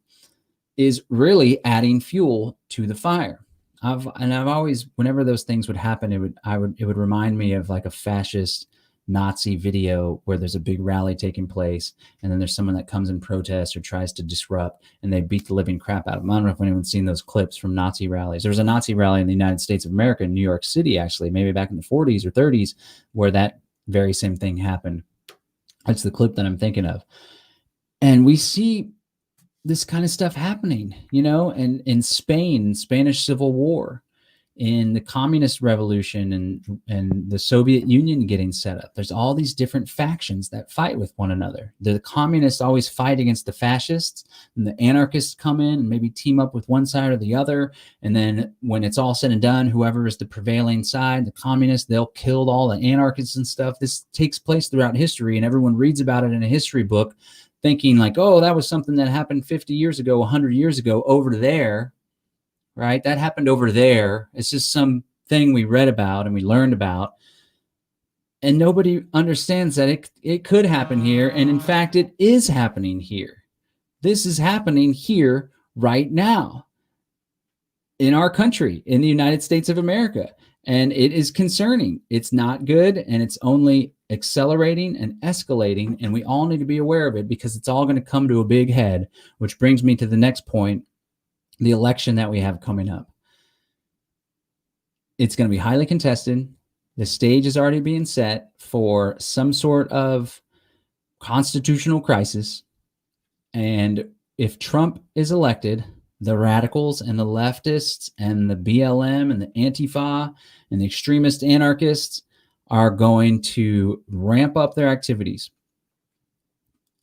is really adding fuel to the fire. I've always, whenever those things would happen, it would remind me of like a fascist Nazi video where there's a big rally taking place and then there's someone that comes and protests or tries to disrupt and they beat the living crap out of them. I don't know if anyone's seen those clips from Nazi rallies. There was a Nazi rally in the United States of America in New York City, actually, maybe back in the 40s or 30s, where that very same thing happened. That's the clip that I'm thinking of. And we see this kind of stuff happening, you know, and in Spain, Spanish Civil War. in the communist revolution and the Soviet Union getting set up. There's all these different factions that fight with one another. The communists always fight against the fascists, and the anarchists come in and maybe team up with one side or the other. And then when it's all said and done, whoever is the prevailing side, the communists, they'll kill all the anarchists and stuff. This takes place throughout history, and everyone reads about it in a history book thinking like, oh, that was something that happened 50 years ago, 100 years ago over there. Right? That happened over there. It's just some thing we read about and we learned about. And nobody understands that it could happen here. And in fact, it is happening here. This is happening here right now in our country, in the United States of America. And it is concerning. It's not good. And it's only accelerating and escalating. And we all need to be aware of it because it's all going to come to a big head, which brings me to the next point. The election that we have coming up. It's going to be highly contested. The stage is already being set for some sort of constitutional crisis. And if Trump is elected, the radicals and the leftists and the BLM and the Antifa and the extremist anarchists are going to ramp up their activities.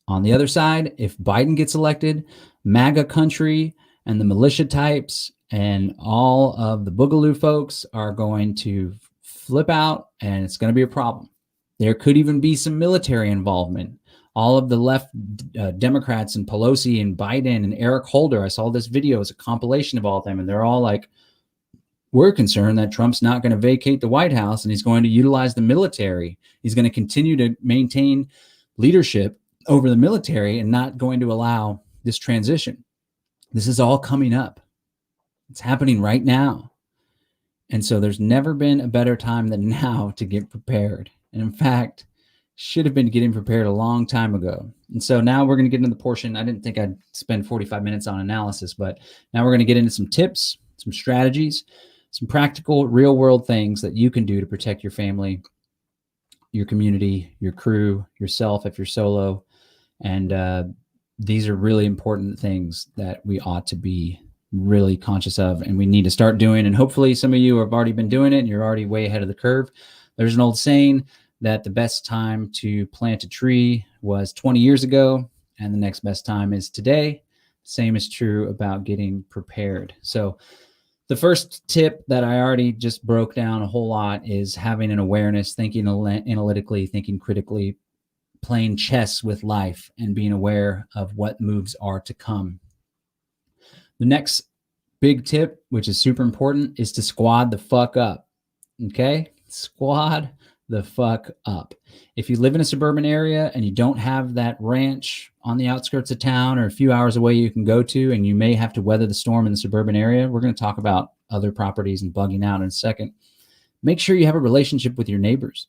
On the other side, if Biden gets elected, MAGA country and the militia types and all of the boogaloo folks are going to flip out, and it's going to be a problem. There could even be some military involvement. All of the left Democrats and Pelosi and Biden and Eric Holder, I saw this video as a compilation of all of them, and they're all like, we're concerned that Trump's not going to vacate the White House and he's going to utilize the military. He's going to continue to maintain leadership over the military and not going to allow this transition. This is all coming up. It's happening right now. And so there's never been a better time than now to get prepared. And in fact, should have been getting prepared a long time ago. And so now we're going to get into the portion. I didn't think I'd spend 45 minutes on analysis, but now we're going to get into some tips, some strategies, some practical real world things that you can do to protect your family, your community, your crew, yourself if you're solo. And these are really important things that we ought to be really conscious of and we need to start doing. And hopefully some of you have already been doing it and you're already way ahead of the curve. There's an old saying that the best time to plant a tree was 20 years ago and the next best time is today. Same is true about getting prepared. So the first tip that I already just broke down a whole lot is having an awareness, thinking analytically, thinking critically, playing chess with life and being aware of what moves are to come. The next big tip, which is super important, is to squad the fuck up. Okay? Squad the fuck up. If you live in a suburban area and you don't have that ranch on the outskirts of town or a few hours away you can go to, and you may have to weather the storm in the suburban area, we're going to talk about other properties and bugging out in a second. Make sure you have a relationship with your neighbors.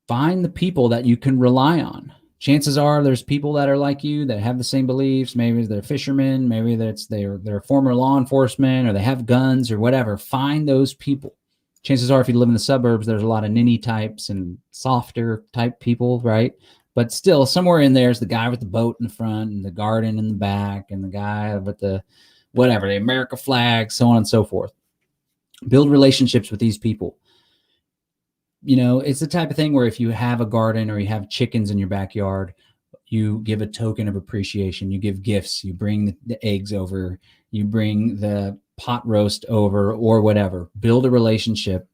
Find the people that you can rely on. Chances are there's people that are like you that have the same beliefs. Maybe they're fishermen, maybe they're former law enforcement, or they have guns or whatever. Find those people. Chances are if you live in the suburbs, there's a lot of ninny types and softer type people, right? But still, somewhere in there is the guy with the boat in the front and the garden in the back and the guy with the whatever, the America flag, so on and so forth. Build relationships with these people. You know, it's the type of thing where if you have a garden or you have chickens in your backyard, you give a token of appreciation. You give gifts. You bring the eggs over. You bring the pot roast over or whatever. Build a relationship.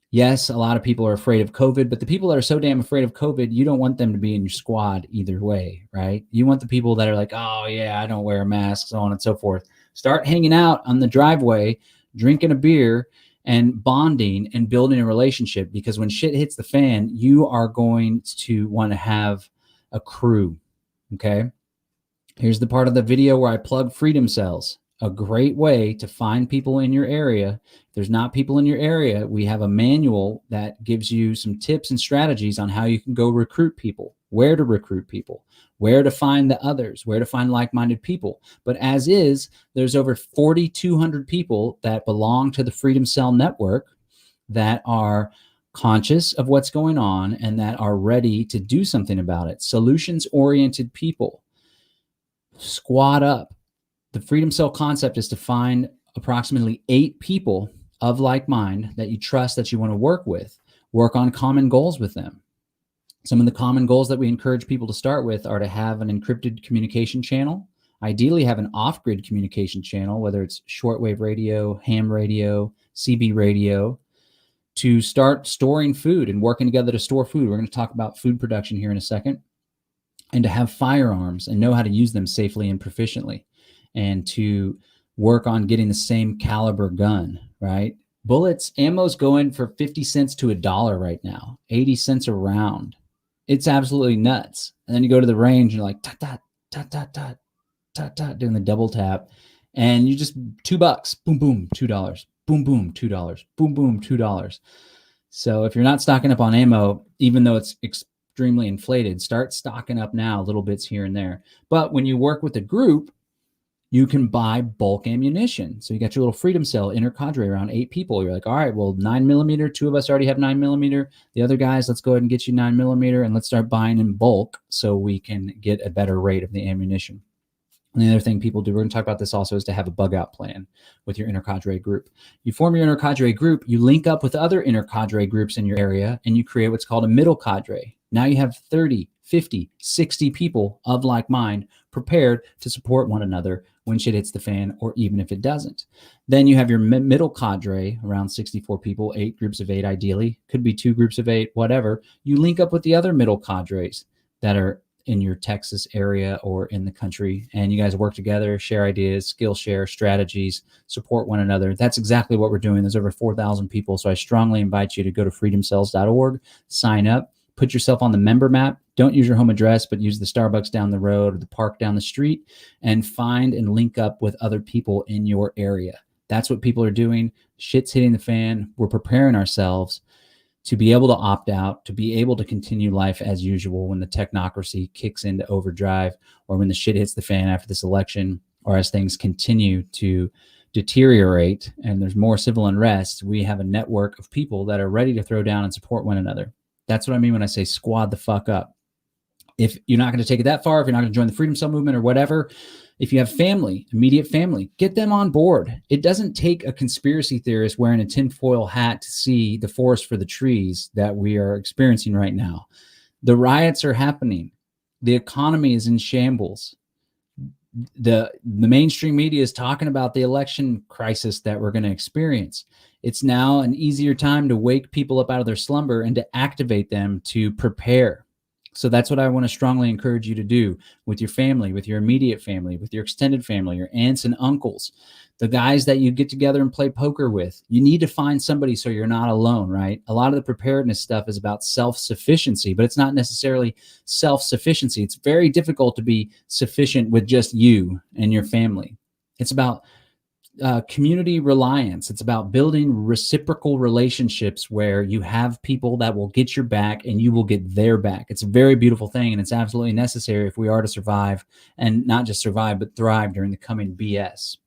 Yes, a lot of people are afraid of COVID, but the people that are so damn afraid of COVID, you don't want them to be in your squad either way, right? You want the people that are like, oh, yeah, I don't wear a mask, so on and so forth. Start hanging out on the driveway, drinking a beer, and bonding and building a relationship, because when shit hits the fan, you are going to want to have a crew. Okay. Here's the part of the video where I plug Freedom Cells, a great way to find people in your area. If there's not people in your area, we have a manual that gives you some tips and strategies on how you can go recruit people, where to recruit people, where to find the others, where to find like-minded people. But as is, there's over 4,200 people that belong to the Freedom Cell Network that are conscious of what's going on and that are ready to do something about it. Solutions-oriented people. Squad up. The Freedom Cell concept is to find approximately 8 people of like mind that you trust, that you want to work with. Work on common goals with them. Some of the common goals that we encourage people to start with are to have an encrypted communication channel, ideally have an off-grid communication channel, whether it's shortwave radio, ham radio, CB radio, to start storing food and working together to store food. We're going to talk about food production here in a second. And to have firearms and know how to use them safely and proficiently, and to work on getting the same caliber gun, right? Bullets, ammo's going for 50 cents to $1 right now, 80 cents a round. It's absolutely nuts. And then you go to the range and you're like, tat, tat, tat, tat, tat, tat, tat, doing the double tap. And you just $2, boom, boom, $2, boom, boom, $2, boom, boom, $2. So if you're not stocking up on ammo, even though it's extremely inflated, start stocking up now, little bits here and there. But when you work with a group, you can buy bulk ammunition. So you got your little freedom cell, inner cadre, around 8 people. You're like, all right, well, 9mm, 2 of us already have 9mm. The other guys, let's go ahead and get you 9mm, and let's start buying in bulk so we can get a better rate of the ammunition. And the other thing people do, we're going to talk about this also, is to have a bug out plan with your inner cadre group. You form your inner cadre group, you link up with other inner cadre groups in your area, and you create what's called a middle cadre. Now you have 30, 50, 60 people of like mind prepared to support one another when shit hits the fan, or even if it doesn't. Then you have your middle cadre, around 64 people, 8 groups of 8 ideally, could be 2 groups of 8, whatever. You link up with the other middle cadres that are in your Texas area or in the country, and you guys work together, share ideas, skill share, strategies, support one another. That's exactly what we're doing. There's over 4,000 people, so I strongly invite you to go to freedomcells.org, sign up, put yourself on the member map. Don't use your home address, but use the Starbucks down the road or the park down the street, and find and link up with other people in your area. That's what people are doing. Shit's hitting the fan. We're preparing ourselves to be able to opt out, to be able to continue life as usual when the technocracy kicks into overdrive, or when the shit hits the fan after this election, or as things continue to deteriorate and there's more civil unrest. We have a network of people that are ready to throw down and support one another. That's what I mean when I say squad the fuck up. If you're not going to take it that far, if you're not going to join the Freedom Cell movement or whatever, if you have family, immediate family, get them on board. It doesn't take a conspiracy theorist wearing a tinfoil hat to see the forest for the trees that we are experiencing right now. The riots are happening. The economy is in shambles. The mainstream media is talking about the election crisis that we're going to experience. It's now an easier time to wake people up out of their slumber and to activate them to prepare. So that's what I want to strongly encourage you to do with your family, with your immediate family, with your extended family, your aunts and uncles, the guys that you get together and play poker with. You need to find somebody so you're not alone, right? A lot of the preparedness stuff is about self-sufficiency, but it's not necessarily self-sufficiency. It's very difficult to be sufficient with just you and your family. It's about community reliance. It's about building reciprocal relationships where you have people that will get your back and you will get their back. It's a very beautiful thing, and it's absolutely necessary if we are to survive, and not just survive, but thrive during the coming BS.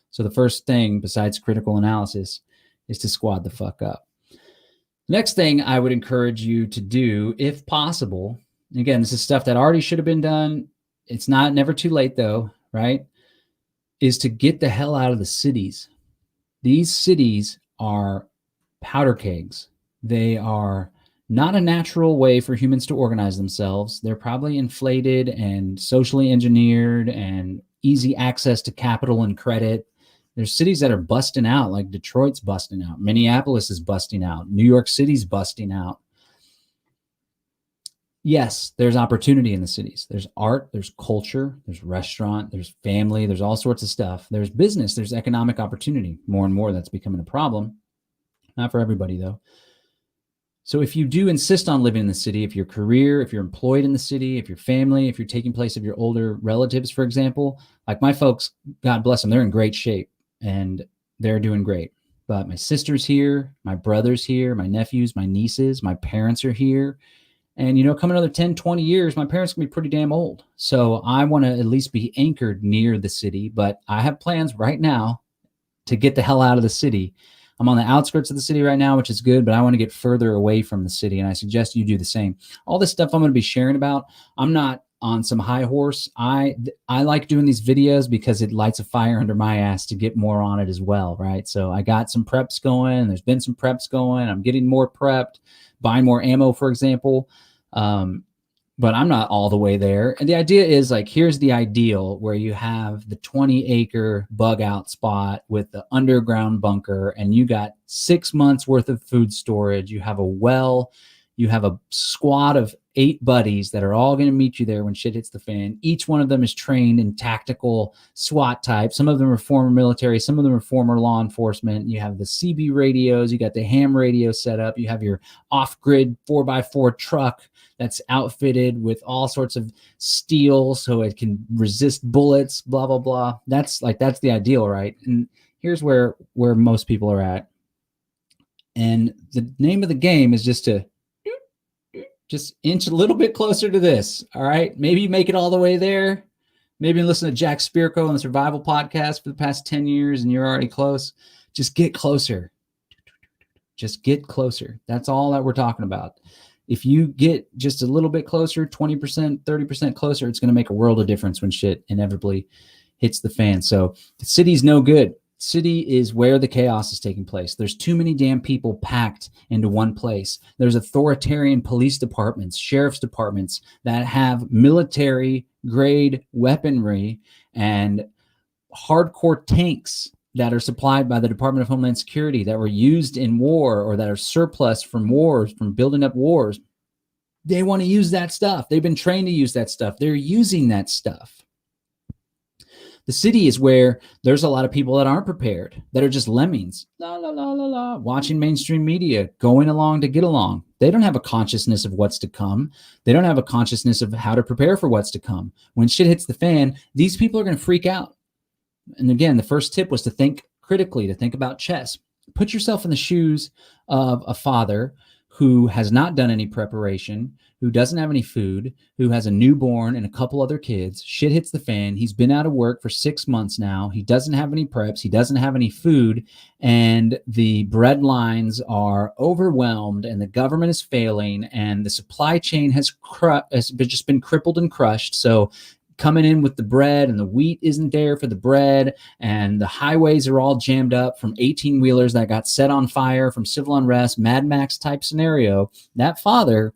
So the first thing, besides critical analysis, is to squad the fuck up. Next thing I would encourage you to do, if possible, again, this is stuff that already should have been done. It's never too late though, right? Is to get the hell out of the cities. These cities are powder kegs. They are not a natural way for humans to organize themselves. They're probably inflated and socially engineered and easy access to capital and credit. There's cities that are busting out, like Detroit's busting out. Minneapolis is busting out. New York City's busting out. Yes, there's opportunity in the cities. There's art, there's culture, there's restaurant, there's family, there's all sorts of stuff. There's business, there's economic opportunity. More and more that's becoming a problem. Not for everybody though. So if you do insist on living in the city, if your career, if you're employed in the city, if your family, if you're taking place of your older relatives, for example, like my folks, God bless them, they're in great shape and they're doing great. But my sister's here, my brother's here, my nephews, my nieces, my parents are here. And, you know, come another 10, 20 years, my parents can be pretty damn old. So I want to at least be anchored near the city, but I have plans right now to get the hell out of the city. I'm on the outskirts of the city right now, which is good, but I want to get further away from the city. And I suggest you do the same. All this stuff I'm going to be sharing about, I'm not on some high horse. I like doing these videos because it lights a fire under my ass to get more on it as well, right? So I got some preps going. There's been some preps going. I'm getting more prepped, buying more ammo, for example. But I'm not all the way there. And the idea is like, here's the ideal where you have the 20-acre bug out spot with the underground bunker, and you got 6 months worth of food storage. You have a well, you have a squad of 8 buddies that are all going to meet you there when shit hits the fan. Each one of them is trained in tactical SWAT type. Some of them are former military. Some of them are former law enforcement. You have the CB radios. You got the ham radio set up. You have your off-grid 4x4 truck that's outfitted with all sorts of steel so it can resist bullets, blah, blah, blah. That's the ideal, right? And here's where most people are at. And the name of the game is just to inch a little bit closer to this. All right. Maybe you make it all the way there. Maybe listen to Jack Spirko on the Survival Podcast for the past 10 years and you're already close. Just get closer. Just get closer. That's all that we're talking about. If you get just a little bit closer, 20%, 30% closer, it's going to make a world of difference when shit inevitably hits the fan. So the city's no good. City is where the chaos is taking place. There's too many damn people packed into one place. There's authoritarian police departments, sheriff's departments that have military grade weaponry and hardcore tanks that are supplied by the Department of Homeland Security that were used in war or that are surplus from wars, from building up wars. They want to use that stuff. They've been trained to use that stuff. They're using that stuff. The city is where there's a lot of people that aren't prepared, that are just lemmings, la, la, la, la, la, watching mainstream media, going along to get along. They don't have a consciousness of what's to come. They don't have a consciousness of how to prepare for what's to come. When shit hits the fan, these people are going to freak out. And again, the first tip was to think critically, to think about chess. Put yourself in the shoes of a father who has not done any preparation, who doesn't have any food, who has a newborn and a couple other kids. Shit hits the fan. He's been out of work for 6 months now. He doesn't have any preps. He doesn't have any food. And the bread lines are overwhelmed and the government is failing and the supply chain has just been crippled and crushed. So coming in with the bread and the wheat isn't there for the bread and the highways are all jammed up from 18-wheelers that got set on fire from civil unrest, Mad Max type scenario. That father,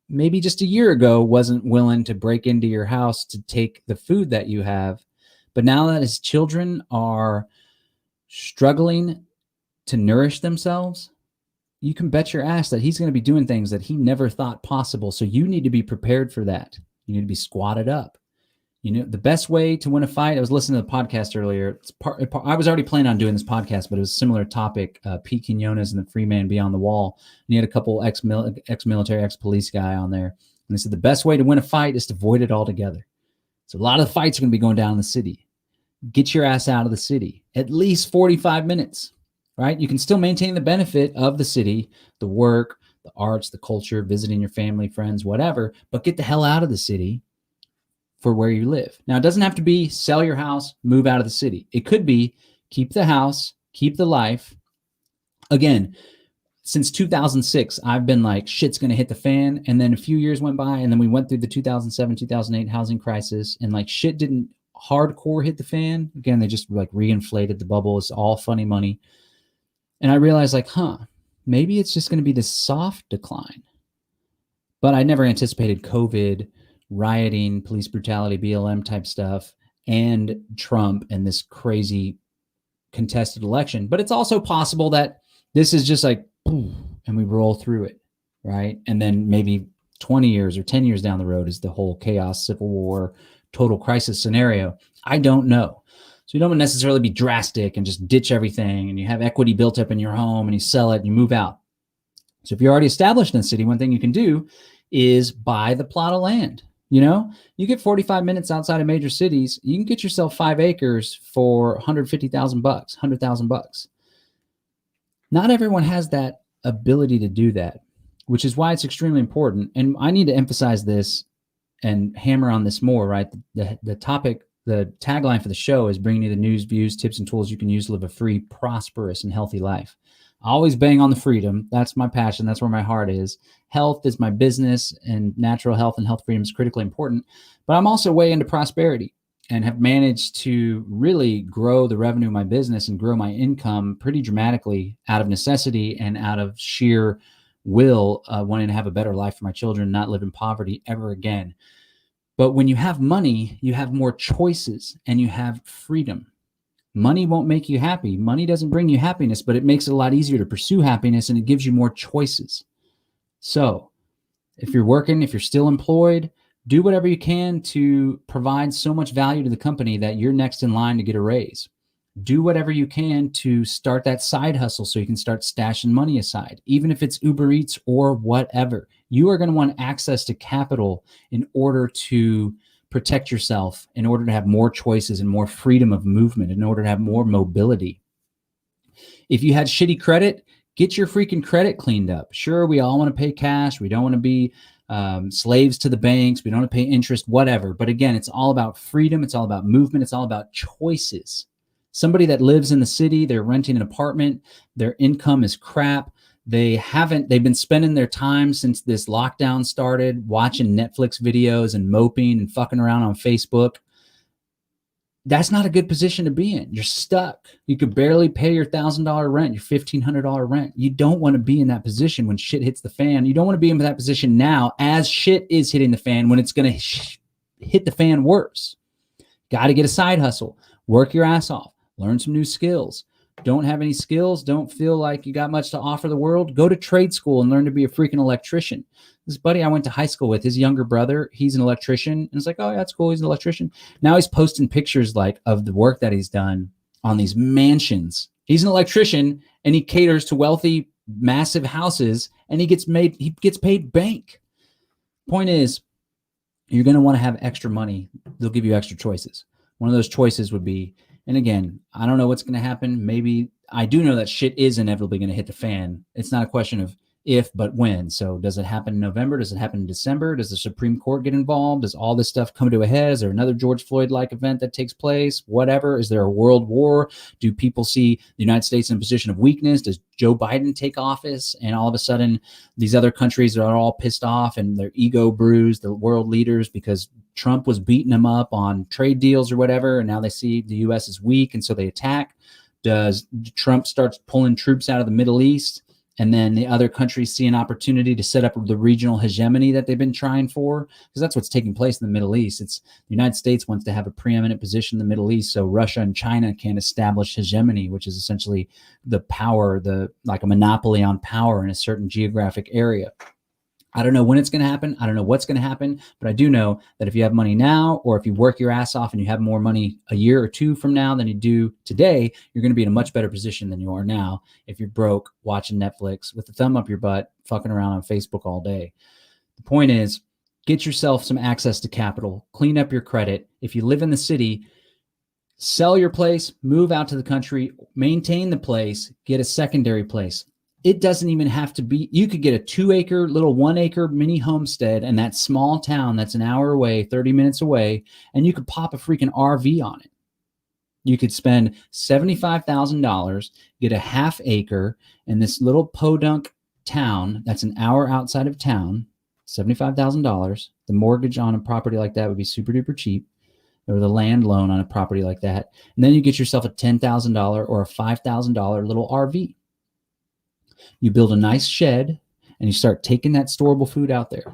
maybe just a year ago, wasn't willing to break into your house to take the food that you have. But now that his children are struggling to nourish themselves, you can bet your ass that he's going to be doing things that he never thought possible. So you need to be prepared for that. You need to be squatted up. You know, the best way to win a fight, I was listening to the podcast earlier. I was already planning on doing this podcast, but it was a similar topic. Pete Quinones and the Free Man Beyond the Wall. And he had a couple ex-military, ex-police guy on there. And they said the best way to win a fight is to avoid it altogether. So a lot of the fights are going to be going down in the city. Get your ass out of the city. At least 45 minutes, right? You can still maintain the benefit of the city, the work, the arts, the culture, visiting your family, friends, whatever, but get the hell out of the city for where you live. Now, it doesn't have to be sell your house, move out of the city. It could be keep the house, keep the life. Again, since 2006, I've been like, shit's going to hit the fan. And then a few years went by and then we went through the 2007, 2008 housing crisis and like shit didn't hardcore hit the fan. Again, they just like reinflated the bubble. It's all funny money. And I realized like, maybe it's just going to be this soft decline. But I never anticipated COVID, rioting, police brutality, BLM type stuff, and Trump and this crazy contested election. But it's also possible that this is just like, boom, and we roll through it, right? And then maybe 20 years or 10 years down the road is the whole chaos, civil war, total crisis scenario. I don't know. So you don't necessarily be drastic and just ditch everything and you have equity built up in your home and you sell it and you move out. So if you're already established in the city, one thing you can do is buy the plot of land. You know, you get 45 minutes outside of major cities, you can get yourself 5 acres for $150,000, $100,000. Not everyone has that ability to do that, which is why it's extremely important. And I need to emphasize this and hammer on this more, right? The topic, the tagline for the show is bringing you the news, views, tips, and tools you can use to live a free, prosperous, and healthy life. I always bang on the freedom. That's my passion. That's where my heart is. Health is my business, and natural health and health freedom is critically important. But I'm also way into prosperity and have managed to really grow the revenue of my business and grow my income pretty dramatically out of necessity and out of sheer will, wanting to have a better life for my children, not live in poverty ever again. But when you have money, you have more choices and you have freedom. Money won't make you happy. Money doesn't bring you happiness, but it makes it a lot easier to pursue happiness, and it gives you more choices. So if you're working, if you're still employed, do whatever you can to provide so much value to the company that you're next in line to get a raise. Do whatever you can to start that side hustle so you can start stashing money aside, even if it's Uber Eats or whatever. You are going to want access to capital in order to protect yourself, in order to have more choices and more freedom of movement, in order to have more mobility. If you had shitty credit, get your freaking credit cleaned up. Sure, we all want to pay cash. We don't want to be slaves to the banks. We don't want to pay interest, whatever. But again, it's all about freedom. It's all about movement. It's all about choices. Somebody that lives in the city, they're renting an apartment, their income is crap. They've been spending their time since this lockdown started watching Netflix videos and moping and fucking around on Facebook. That's not a good position to be in. You're stuck. You could barely pay your $1,000 rent, your $1,500 rent. You don't want to be in that position when shit hits the fan. You don't want to be in that position now as shit is hitting the fan, when it's going to hit the fan worse. Got to get a side hustle. Work your ass off. Learn some new skills. Don't have any skills, don't feel like you got much to offer the world, go to trade school and learn to be a freaking electrician. This buddy I went to high school with, his younger brother, he's an electrician. And it's like, oh, yeah, that's cool. He's an electrician. Now he's posting pictures like of the work that he's done on these mansions. He's an electrician and he caters to wealthy, massive houses, and he gets paid bank. Point is, you're going to want to have extra money. They'll give you extra choices. One of those choices would be, and again, I don't know what's going to happen. Maybe I do know that shit is inevitably going to hit the fan. It's not a question of if, but when. So does it happen in November? Does it happen in December? Does the Supreme Court get involved? Does all this stuff come to a head? Is there another George Floyd-like event that takes place? Whatever. Is there a world war? Do people see the United States in a position of weakness? Does Joe Biden take office and all of a sudden these other countries are all pissed off and their ego bruised, the world leaders, because Trump was beating them up on trade deals or whatever, and now they see the U.S. is weak, and so they attack? Does Trump start pulling troops out of the Middle East, and then the other countries see an opportunity to set up the regional hegemony that they've been trying for? Because that's what's taking place in the Middle East. It's the United States wants to have a preeminent position in the Middle East, so Russia and China can establish hegemony, which is essentially the power, like a monopoly on power in a certain geographic area. I don't know when it's going to happen. I don't know what's going to happen, but I do know that if you have money now, or if you work your ass off and you have more money a year or two from now than you do today, you're going to be in a much better position than you are now if you're broke watching Netflix with the thumb up your butt, fucking around on Facebook all day. The point is, get yourself some access to capital, clean up your credit. If you live in the city, sell your place, move out to the country, maintain the place, get a secondary place. It doesn't even have to be, you could get a 2-acre, little 1-acre mini homestead in that small town that's an hour away, 30 minutes away, and you could pop a freaking RV on it. You could spend $75,000, get a half acre in this little podunk town that's an hour outside of town, $75,000. The mortgage on a property like that would be super duper cheap, or the land loan on a property like that. And then you get yourself a $10,000 or a $5,000 little RV. You build a nice shed and you start taking that storable food out there.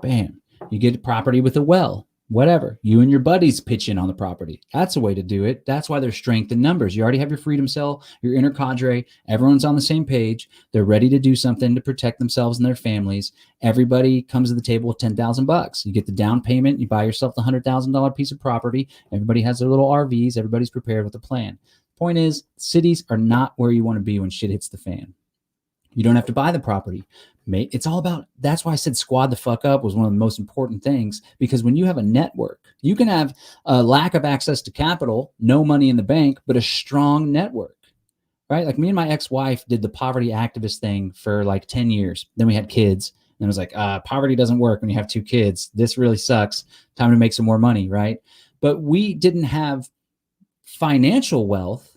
Bam. You get a property with a well, whatever. You and your buddies pitch in on the property. That's a way to do it. That's why there's strength in numbers. You already have your freedom cell, your inner cadre. Everyone's on the same page. They're ready to do something to protect themselves and their families. Everybody comes to the table with $10,000. You get the down payment. You buy yourself the $100,000 piece of property. Everybody has their little RVs. Everybody's prepared with a plan. Point is, cities are not where you want to be when shit hits the fan. You don't have to buy the property. It's all about, that's why I said squad the fuck up was one of the most important things, because when you have a network, you can have a lack of access to capital, no money in the bank, but a strong network, right? Like me and my ex-wife did the poverty activist thing for like 10 years. Then we had kids and it was like, poverty doesn't work when you have 2 kids. This really sucks. Time to make some more money, right? But we didn't have financial wealth,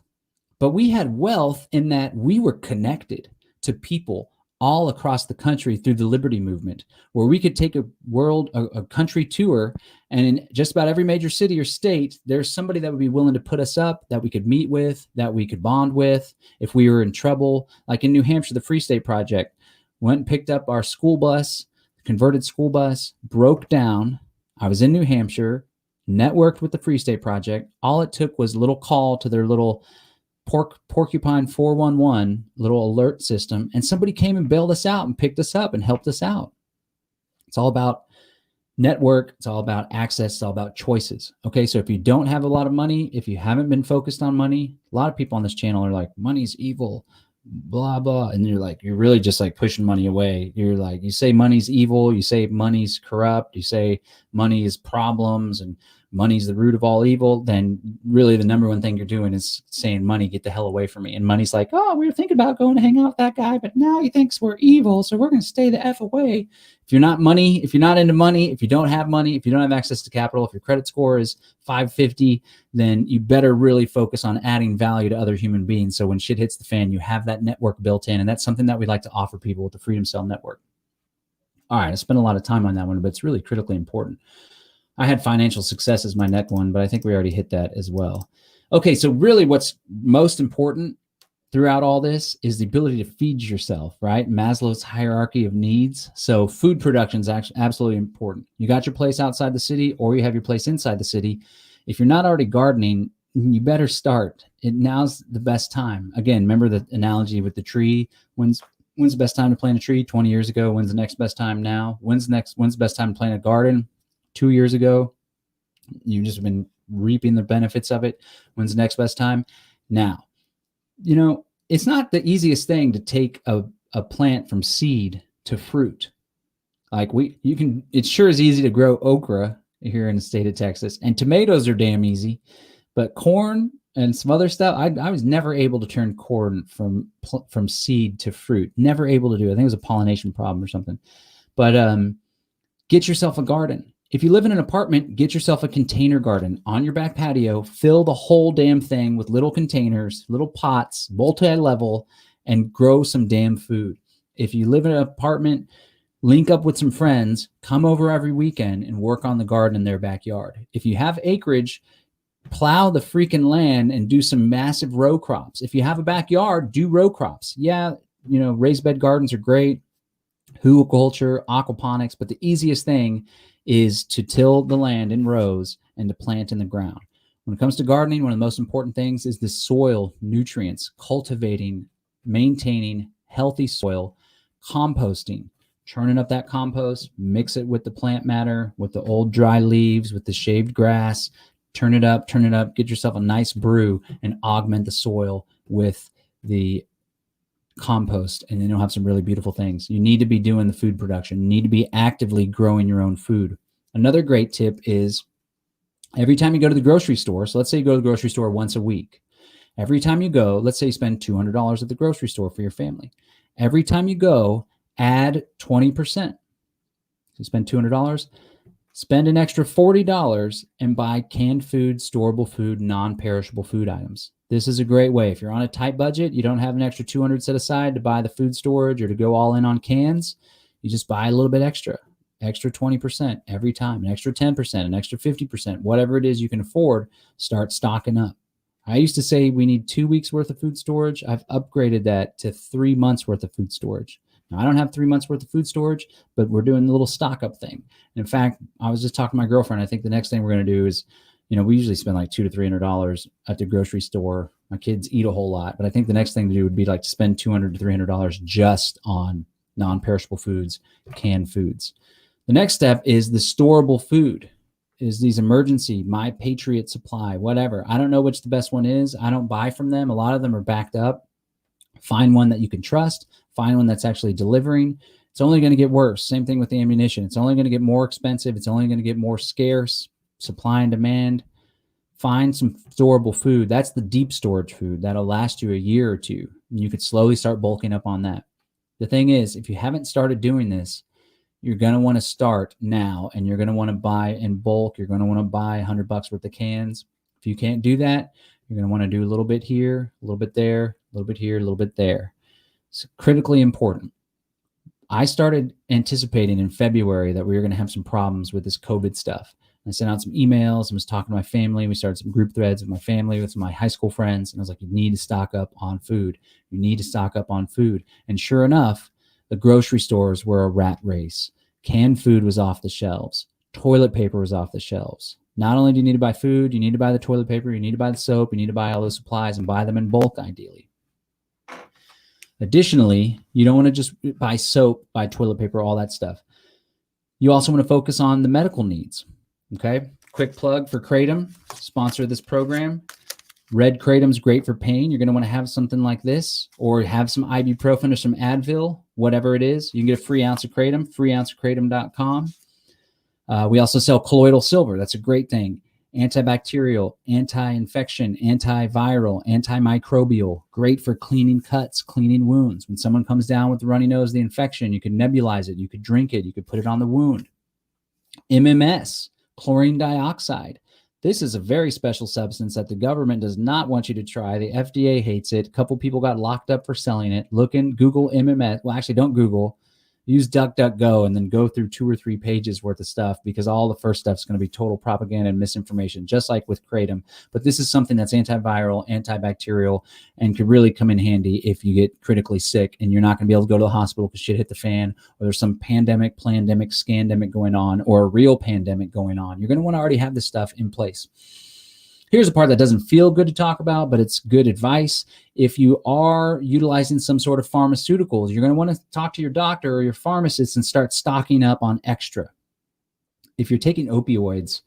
But we had wealth in that we were connected to people all across the country through the Liberty Movement, where we could take a country tour, and in just about every major city or state, there's somebody that would be willing to put us up, that we could meet with, that we could bond with if we were in trouble. Like in New Hampshire, the Free State Project went and picked up our school bus, converted school bus, broke down. I was in New Hampshire, networked with the Free State Project. All it took was a little call to their little Porcupine 411 little alert system, and somebody came and bailed us out and picked us up and helped us out. It's all about network. It's all about access. It's all about choices. Okay, so if you don't have a lot of money, if you haven't been focused on money, a lot of people on this channel are like, money's evil, blah, blah. And you're really just like pushing money away. You're like, you say money's evil, you say money's corrupt, you say money is problems and money's the root of all evil, then really the number one thing you're doing is saying, money, get the hell away from me. And money's like, oh, we were thinking about going to hang out with that guy, but now he thinks we're evil, so we're going to stay the F away. If you're not into money, if you don't have money, if you don't have access to capital, if your credit score is 550, then you better really focus on adding value to other human beings. So when shit hits the fan, you have that network built in. And that's something that we like to offer people with the Freedom Cell Network. All right, I spent a lot of time on that one, but it's really critically important. I had financial success as my next one, but I think we already hit that as well. Okay, so really what's most important throughout all this is the ability to feed yourself, right? Maslow's hierarchy of needs. So food production is actually absolutely important. You got your place outside the city or you have your place inside the city. If you're not already gardening, you better start. Now's the best time. Again, remember the analogy with the tree. When's the best time to plant a tree? 20 years ago. When's the next best time now? When's the best time to plant a garden? 2 years ago. You've just been reaping the benefits of it. When's the next best time? Now. It's not the easiest thing to take a plant from seed to fruit. It sure is easy to grow okra here in the state of Texas, and tomatoes are damn easy, but corn and some other stuff, I was never able to turn corn from seed to fruit. Never able to do it. I think it was a pollination problem or something. But get yourself a garden. If you live in an apartment, get yourself a container garden on your back patio. Fill the whole damn thing with little containers, little pots, multi-level, and grow some damn food. If you live in an apartment, link up with some friends, come over every weekend and work on the garden in their backyard. If you have acreage, plow the freaking land and do some massive row crops. If you have a backyard, do row crops. Yeah, raised bed gardens are great. Hugelculture, aquaponics, but the easiest thing is to till the land in rows and to plant in the ground. When it comes to gardening, one of the most important things is the soil nutrients, cultivating, maintaining healthy soil, composting, churning up that compost, mix it with the plant matter, with the old dry leaves, with the shaved grass, turn it up, get yourself a nice brew and augment the soil with the compost, and then you'll have some really beautiful things. You need to be doing the food production. You need to be actively growing your own food. Another great tip is every time you go to the grocery store, so let's say you go to the grocery store once a week. Every time you go, let's say you spend $200 at the grocery store for your family. Every time you go, add 20%. So you spend $200, spend an extra $40 and buy canned food, storable food, non-perishable food items. This is a great way. If you're on a tight budget, you don't have an extra $200 set aside to buy the food storage or to go all in on cans, you just buy a little bit extra 20% every time, an extra 10%, an extra 50%, whatever it is you can afford, start stocking up. I used to say we need 2 weeks worth of food storage. I've upgraded that to 3 months worth of food storage. Now, I don't have 3 months worth of food storage, but we're doing the little stock up thing. And in fact, I was just talking to my girlfriend. I think the next thing we're going to do is, we usually spend like $200 to $300 at the grocery store. My kids eat a whole lot, but I think the next thing to do would be like to spend $200 to $300 just on non-perishable foods, canned foods. The next step is the storable food, is these emergency, My Patriot Supply, whatever. I don't know which the best one is. I don't buy from them. A lot of them are backed up. Find one that you can trust. Find one that's actually delivering. It's only going to get worse. Same thing with the ammunition. It's only going to get more expensive. It's only going to get more scarce. Supply and demand. Find some storable food. That's the deep storage food. That'll last you a year or two. And you could slowly start bulking up on that. The thing is, if you haven't started doing this, you're going to want to start now, and you're going to want to buy in bulk. You're going to want to buy $100 worth of cans. If you can't do that, You're going to want to do a little bit here, a little bit there, a little bit here, a little bit there. It's critically important. I started anticipating in February that we were going to have some problems with this COVID stuff. I sent out some emails and was talking to my family. We started some group threads with my family, with my high school friends. And I was like, you need to stock up on food. You need to stock up on food. And sure enough, the grocery stores were a rat race. Canned food was off the shelves. Toilet paper was off the shelves. Not only do you need to buy food, you need to buy the toilet paper, you need to buy the soap, you need to buy all those supplies and buy them in bulk, ideally. Additionally, you don't want to just buy soap, buy toilet paper, all that stuff. You also want to focus on the medical needs. Okay. Quick plug for Kratom, sponsor of this program. Red Kratom's great for pain. You're going to want to have something like this, or have some ibuprofen or some Advil, whatever it is. You can get a free ounce of Kratom, freeounceofkratom.com. We also sell colloidal silver. That's a great thing. Antibacterial, anti-infection, antiviral, antimicrobial, great for cleaning cuts, cleaning wounds. When someone comes down with the runny nose, the infection, you could nebulize it, you could drink it, you could put it on the wound. MMS, chlorine dioxide. This is a very special substance that the government does not want you to try. The FDA hates it. A couple people got locked up for selling it. Google MMS. Well, actually, don't Google. Use DuckDuckGo and then go through 2 or 3 pages worth of stuff, because all the first stuff is going to be total propaganda and misinformation, just like with Kratom. But this is something that's antiviral, antibacterial, and could really come in handy if you get critically sick and you're not going to be able to go to the hospital because shit hit the fan, or there's some pandemic, plandemic, scandemic going on, or a real pandemic going on. You're going to want to already have this stuff in place. Here's the part that doesn't feel good to talk about, but it's good advice. If you are utilizing some sort of pharmaceuticals, you're going to want to talk to your doctor or your pharmacist and start stocking up on extra. If you're taking opioids,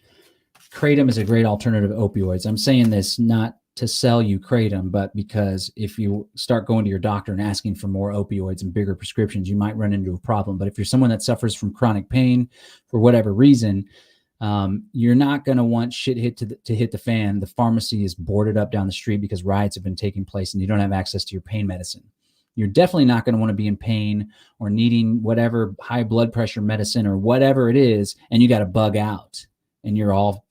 Kratom is a great alternative to opioids. I'm saying this not to sell you Kratom, but because if you start going to your doctor and asking for more opioids and bigger prescriptions, you might run into a problem. But if you're someone that suffers from chronic pain for whatever reason, you're not going to want shit to hit the fan. The pharmacy is boarded up down the street because riots have been taking place and you don't have access to your pain medicine. You're definitely not going to want to be in pain or needing whatever high blood pressure medicine or whatever it is, and you got to bug out and you're all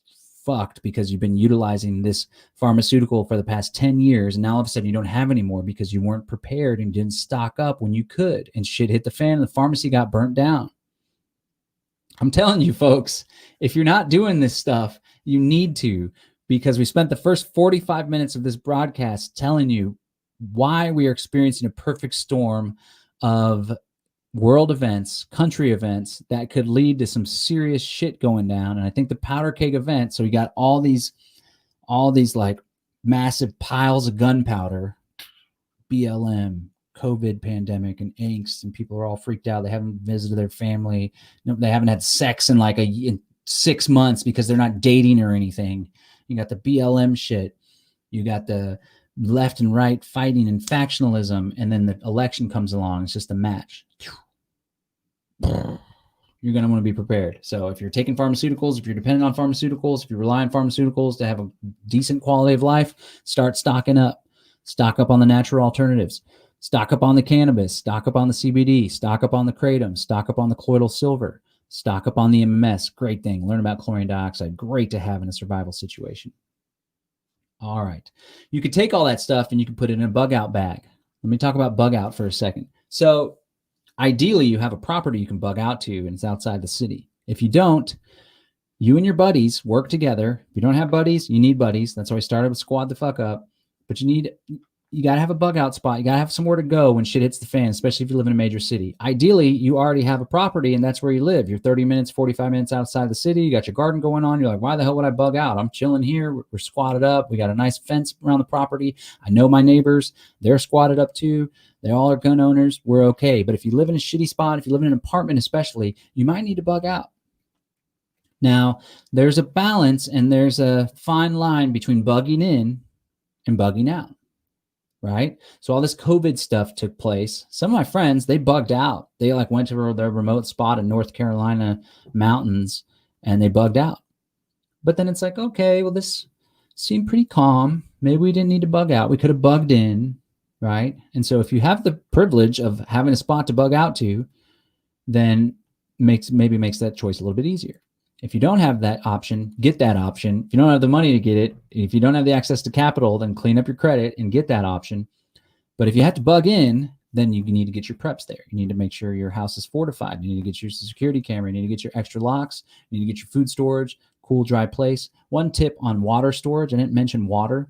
fucked because you've been utilizing this pharmaceutical for the past 10 years, and now all of a sudden you don't have any more because you weren't prepared and didn't stock up when you could, and shit hit the fan and the pharmacy got burnt down. I'm telling you, folks, if you're not doing this stuff, you need to, because we spent the first 45 minutes of this broadcast telling you why we are experiencing a perfect storm of world events, country events that could lead to some serious shit going down. And I think the powder keg event, so you got all these like massive piles of gunpowder, BLM, COVID pandemic and angst, and people are all freaked out. They haven't visited their family. They haven't had sex in like in 6 months because they're not dating or anything. You got the BLM shit. You got the left and right fighting and factionalism. And then the election comes along. It's just a match. You're going to want to be prepared. So if you're taking pharmaceuticals, if you're dependent on pharmaceuticals, if you rely on pharmaceuticals to have a decent quality of life, start stocking up. Stock up on the natural alternatives. Stock up on the cannabis, stock up on the CBD, stock up on the Kratom, stock up on the colloidal silver, stock up on the MMS. Great thing. Learn about chlorine dioxide. Great to have in a survival situation. All right. You could take all that stuff and you can put it in a bug out bag. Let me talk about bug out for a second. So ideally you have a property you can bug out to and it's outside the city. If you don't, you and your buddies work together. If you don't have buddies, you need buddies. That's why we started with Squad the Fuck Up. But you got to have a bug out spot. You got to have somewhere to go when shit hits the fan, especially if you live in a major city. Ideally, you already have a property and that's where you live. You're 30 minutes, 45 minutes outside the city. You got your garden going on. You're like, why the hell would I bug out? I'm chilling here. We're squatted up. We got a nice fence around the property. I know my neighbors. They're squatted up too. They all are gun owners. We're okay. But if you live in a shitty spot, if you live in an apartment especially, you might need to bug out. Now, there's a balance and there's a fine line between bugging in and bugging out. Right? So all this COVID stuff took place. Some of my friends, they bugged out. They like went to their remote spot in North Carolina mountains and they bugged out. But then it's like, okay, well, this seemed pretty calm. Maybe we didn't need to bug out. We could have bugged in, right? And so if you have the privilege of having a spot to bug out to, then makes that choice a little bit easier. If you don't have that option, get that option. If you don't have the money to get it, if you don't have the access to capital, then clean up your credit and get that option. But if you have to bug in, then you need to get your preps there. You need to make sure your house is fortified. You need to get your security camera. You need to get your extra locks. You need to get your food storage, cool, dry place. One tip on water storage, I didn't mention water.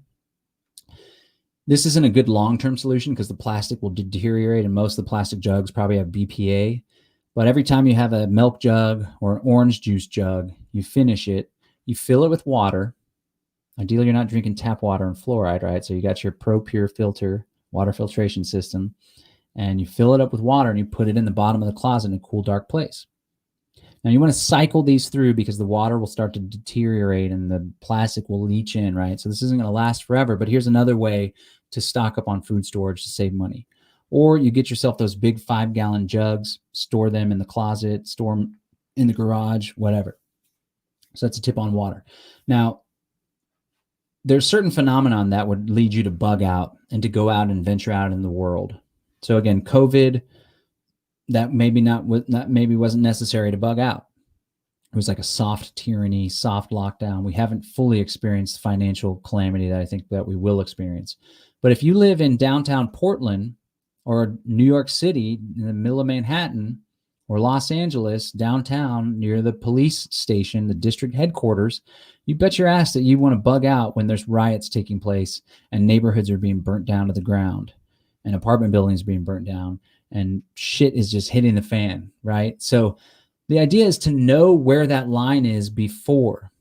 This isn't a good long-term solution because the plastic will deteriorate, and most of the plastic jugs probably have BPA. But every time you have a milk jug or an orange juice jug, you finish it, you fill it with water. Ideally, you're not drinking tap water and fluoride, right? So you got your ProPure filter, water filtration system, and you fill it up with water and you put it in the bottom of the closet in a cool, dark place. Now you want to cycle these through because the water will start to deteriorate and the plastic will leach in, right? So this isn't going to last forever, but here's another way to stock up on food storage to save money. Or you get yourself those big 5-gallon jugs, store them in the closet, store them in the garage, whatever. So that's a tip on water. Now, there's certain phenomenon that would lead you to bug out and to go out and venture out in the world. So again, COVID, that maybe wasn't necessary to bug out. It was like a soft tyranny, soft lockdown. We haven't fully experienced financial calamity that I think that we will experience. But if you live in downtown Portland or New York City, in the middle of Manhattan, or Los Angeles, downtown near the police station, the district headquarters, you bet your ass that you want to bug out when there's riots taking place and neighborhoods are being burnt down to the ground and apartment buildings being burnt down and shit is just hitting the fan, right? So the idea is to know where that line is before,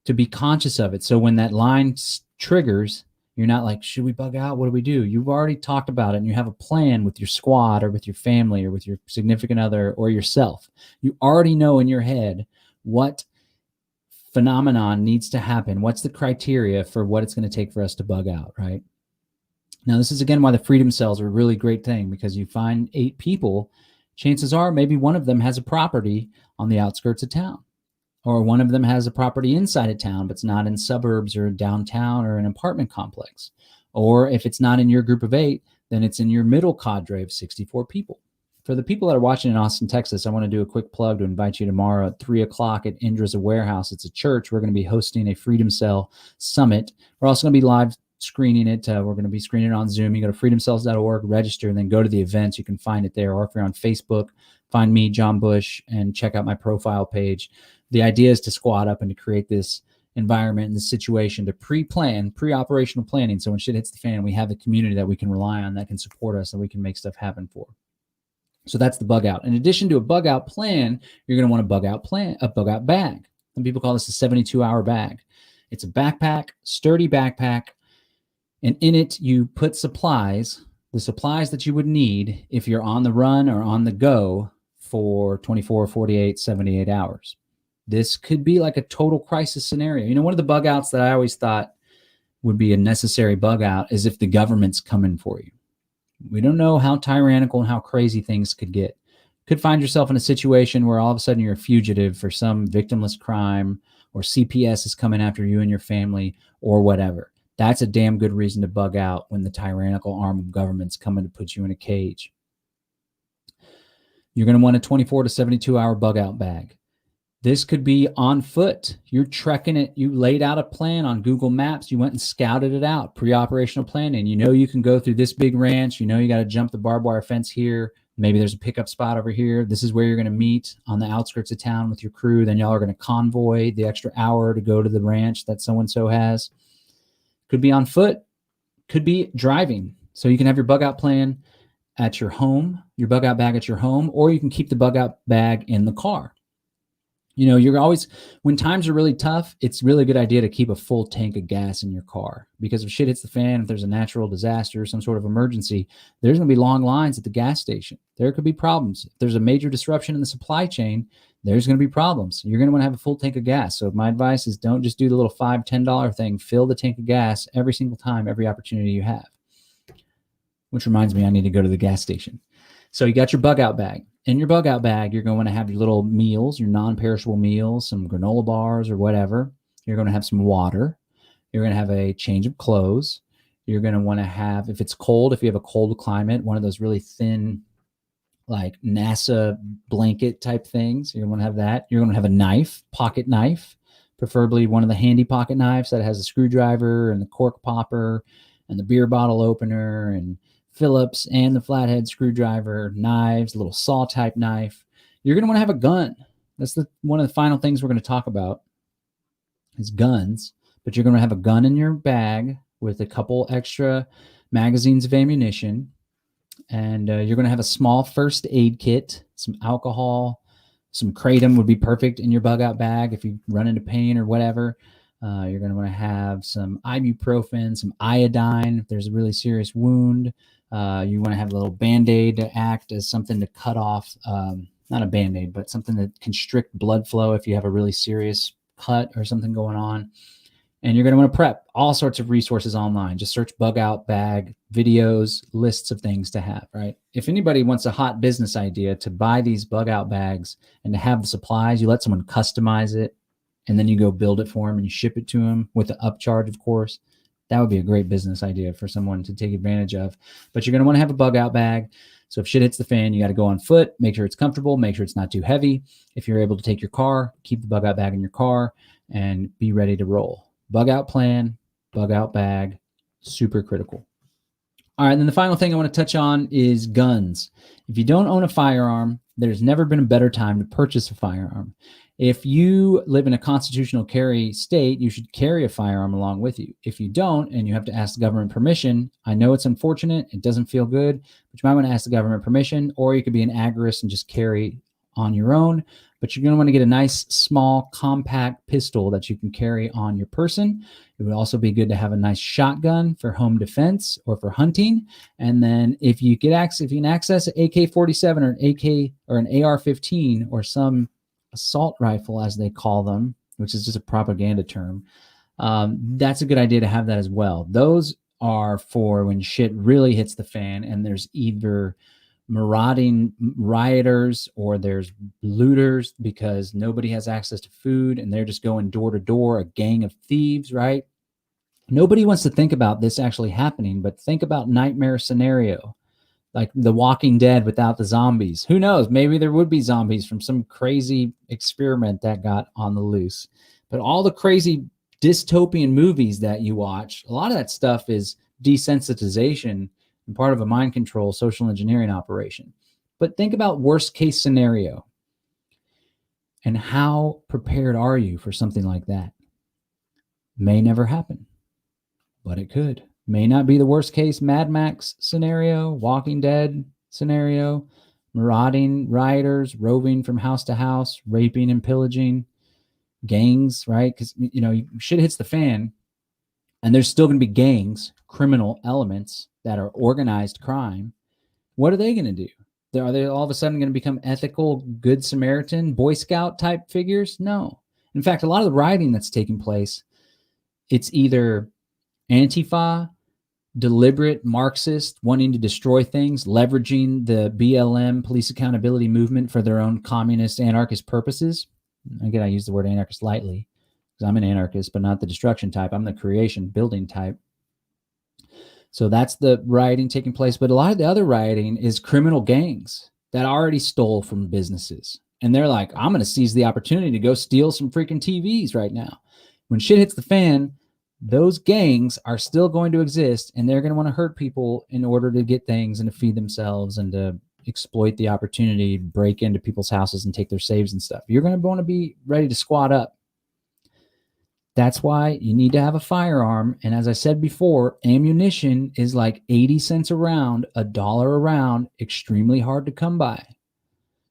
to be conscious of it. So when that line triggers, you're not like, should we bug out? What do we do? You've already talked about it and you have a plan with your squad or with your family or with your significant other or yourself. You already know in your head what phenomenon needs to happen. What's the criteria for what it's going to take for us to bug out, right? Now, this is again why the freedom cells are a really great thing, because you find 8 people, chances are maybe one of them has a property on the outskirts of town. Or one of them has a property inside of town, but it's not in suburbs or downtown or an apartment complex. Or if it's not in your group of 8, then it's in your middle cadre of 64 people. For the people that are watching in Austin, Texas, I want to do a quick plug to invite you tomorrow at 3 o'clock at Indra's Warehouse. It's a church. We're going to be hosting a Freedom Cell Summit. We're also going to be live screening it. We're going to be screening it on Zoom. You go to freedomcells.org, register, and then go to the events. You can find it there. Or if you're on Facebook, find me, John Bush, and check out my profile page. The idea is to squad up and to create this environment and this situation to pre-plan, pre-operational planning. So when shit hits the fan, we have a community that we can rely on that can support us and we can make stuff happen for. So that's the bug out. In addition to a bug out plan, you're going to want a bug out bag. Some people call this a 72-hour bag. It's a backpack, sturdy backpack. And in it, you put supplies, the supplies that you would need if you're on the run or on the go for 24, 48, 78 hours. This could be like a total crisis scenario. You know, one of the bug outs that I always thought would be a necessary bug out is if the government's coming for you. We don't know how tyrannical and how crazy things could get. Could find yourself in a situation where all of a sudden you're a fugitive for some victimless crime, or CPS is coming after you and your family, or whatever. That's a damn good reason to bug out when the tyrannical arm of government's coming to put you in a cage. You're going to want a 24 to 72-hour bug out bag. This could be on foot. You're trekking it. You laid out a plan on Google Maps. You went and scouted it out, pre-operational planning. You know you can go through this big ranch. You know you got to jump the barbed wire fence here. Maybe there's a pickup spot over here. This is where you're going to meet on the outskirts of town with your crew. Then y'all are going to convoy the extra hour to go to the ranch that so-and-so has. Could be on foot. Could be driving. So you can have your bug out plan at your home, your bug out bag at your home, or you can keep the bug out bag in the car. You know, you're always, when times are really tough, it's really a good idea to keep a full tank of gas in your car, because if shit hits the fan, if there's a natural disaster, some sort of emergency, there's going to be long lines at the gas station. There could be problems. If there's a major disruption in the supply chain, there's going to be problems. You're going to want to have a full tank of gas. So my advice is don't just do the little $5, $10 thing. Fill the tank of gas every single time, every opportunity you have. Which reminds me, I need to go to the gas station. So you got your bug out bag. In your bug out bag, you're going to have your little meals, your non-perishable meals, some granola bars or whatever. You're going to have some water. You're going to have a change of clothes. You're going to want to have, if it's cold, if you have a cold climate, one of those really thin, like NASA blanket type things. You're going to want to have that. You're going to have a knife, pocket knife, preferably one of the handy pocket knives that has a screwdriver and the cork popper and the beer bottle opener and Phillips and the flathead screwdriver, knives, a little saw type knife. You're going to want to have a gun. That's one of the final things we're going to talk about is guns, but you're going to have a gun in your bag with a couple extra magazines of ammunition. And you're going to have a small first aid kit, some alcohol, some kratom would be perfect in your bug out bag if you run into pain or whatever. You're going to want to have some ibuprofen, some iodine if there's a really serious wound. You want to have a little Band-Aid to act as something to cut off, not a Band-Aid, but something to constrict blood flow if you have a really serious cut or something going on. And you're going to want to prep all sorts of resources online. Just search bug out bag, videos, lists of things to have, right? If anybody wants a hot business idea to buy these bug out bags and to have the supplies, you let someone customize it and then you go build it for them and you ship it to them with the upcharge, of course. That would be a great business idea for someone to take advantage of. But you're going to want to have a bug out bag. So if shit hits the fan, you got to go on foot, make sure it's comfortable, make sure it's not too heavy. If you're able to take your car, keep the bug out bag in your car and be ready to roll. Bug out plan, bug out bag, super critical. All right, and then the final thing I want to touch on is guns. If you don't own a firearm, there's never been a better time to purchase a firearm. If you live in a constitutional carry state, you should carry a firearm along with you. If you don't, and you have to ask the government permission, I know it's unfortunate, it doesn't feel good, but you might want to ask the government permission, or you could be an agorist and just carry on your own. But you're going to want to get a nice, small, compact pistol that you can carry on your person. It would also be good to have a nice shotgun for home defense or for hunting. And then if you can access an AK-47 or an AK or an AR-15 or some assault rifle, as they call them, which is just a propaganda term, that's a good idea to have that as well. Those are for when shit really hits the fan and there's either marauding rioters or there's looters because nobody has access to food and they're just going door to door, a gang of thieves, right? Nobody wants to think about this actually happening, but think about nightmare scenario, like The Walking Dead without the zombies. Who knows? Maybe there would be zombies from some crazy experiment that got on the loose. But all the crazy dystopian movies that you watch, a lot of that stuff is desensitization and part of a mind control social engineering operation. But think about worst case scenario and how prepared are you for something like that? May never happen, but it could. May not be the worst case Mad Max scenario, Walking Dead scenario, marauding rioters roving from house to house, raping and pillaging, gangs, right? Because, you know, shit hits the fan and there's still going to be gangs, criminal elements that are organized crime. What are they going to do? Are they all of a sudden going to become ethical, good Samaritan, Boy Scout type figures? No. In fact, a lot of the rioting that's taking place, it's either Antifa, deliberate Marxist, wanting to destroy things, leveraging the BLM, police accountability movement for their own communist, anarchist purposes. Again, I use the word anarchist lightly because I'm an anarchist, but not the destruction type. I'm the creation, building type. So that's the rioting taking place. But a lot of the other rioting is criminal gangs that already stole from businesses. And they're like, I'm going to seize the opportunity to go steal some freaking TVs right now. When shit hits the fan, those gangs are still going to exist and they're going to want to hurt people in order to get things and to feed themselves and to exploit the opportunity, break into people's houses and take their saves and stuff. You're going to want to be ready to squat up. That's why you need to have a firearm. And as I said before, ammunition is like 80 cents a round, $1 a round, extremely hard to come by.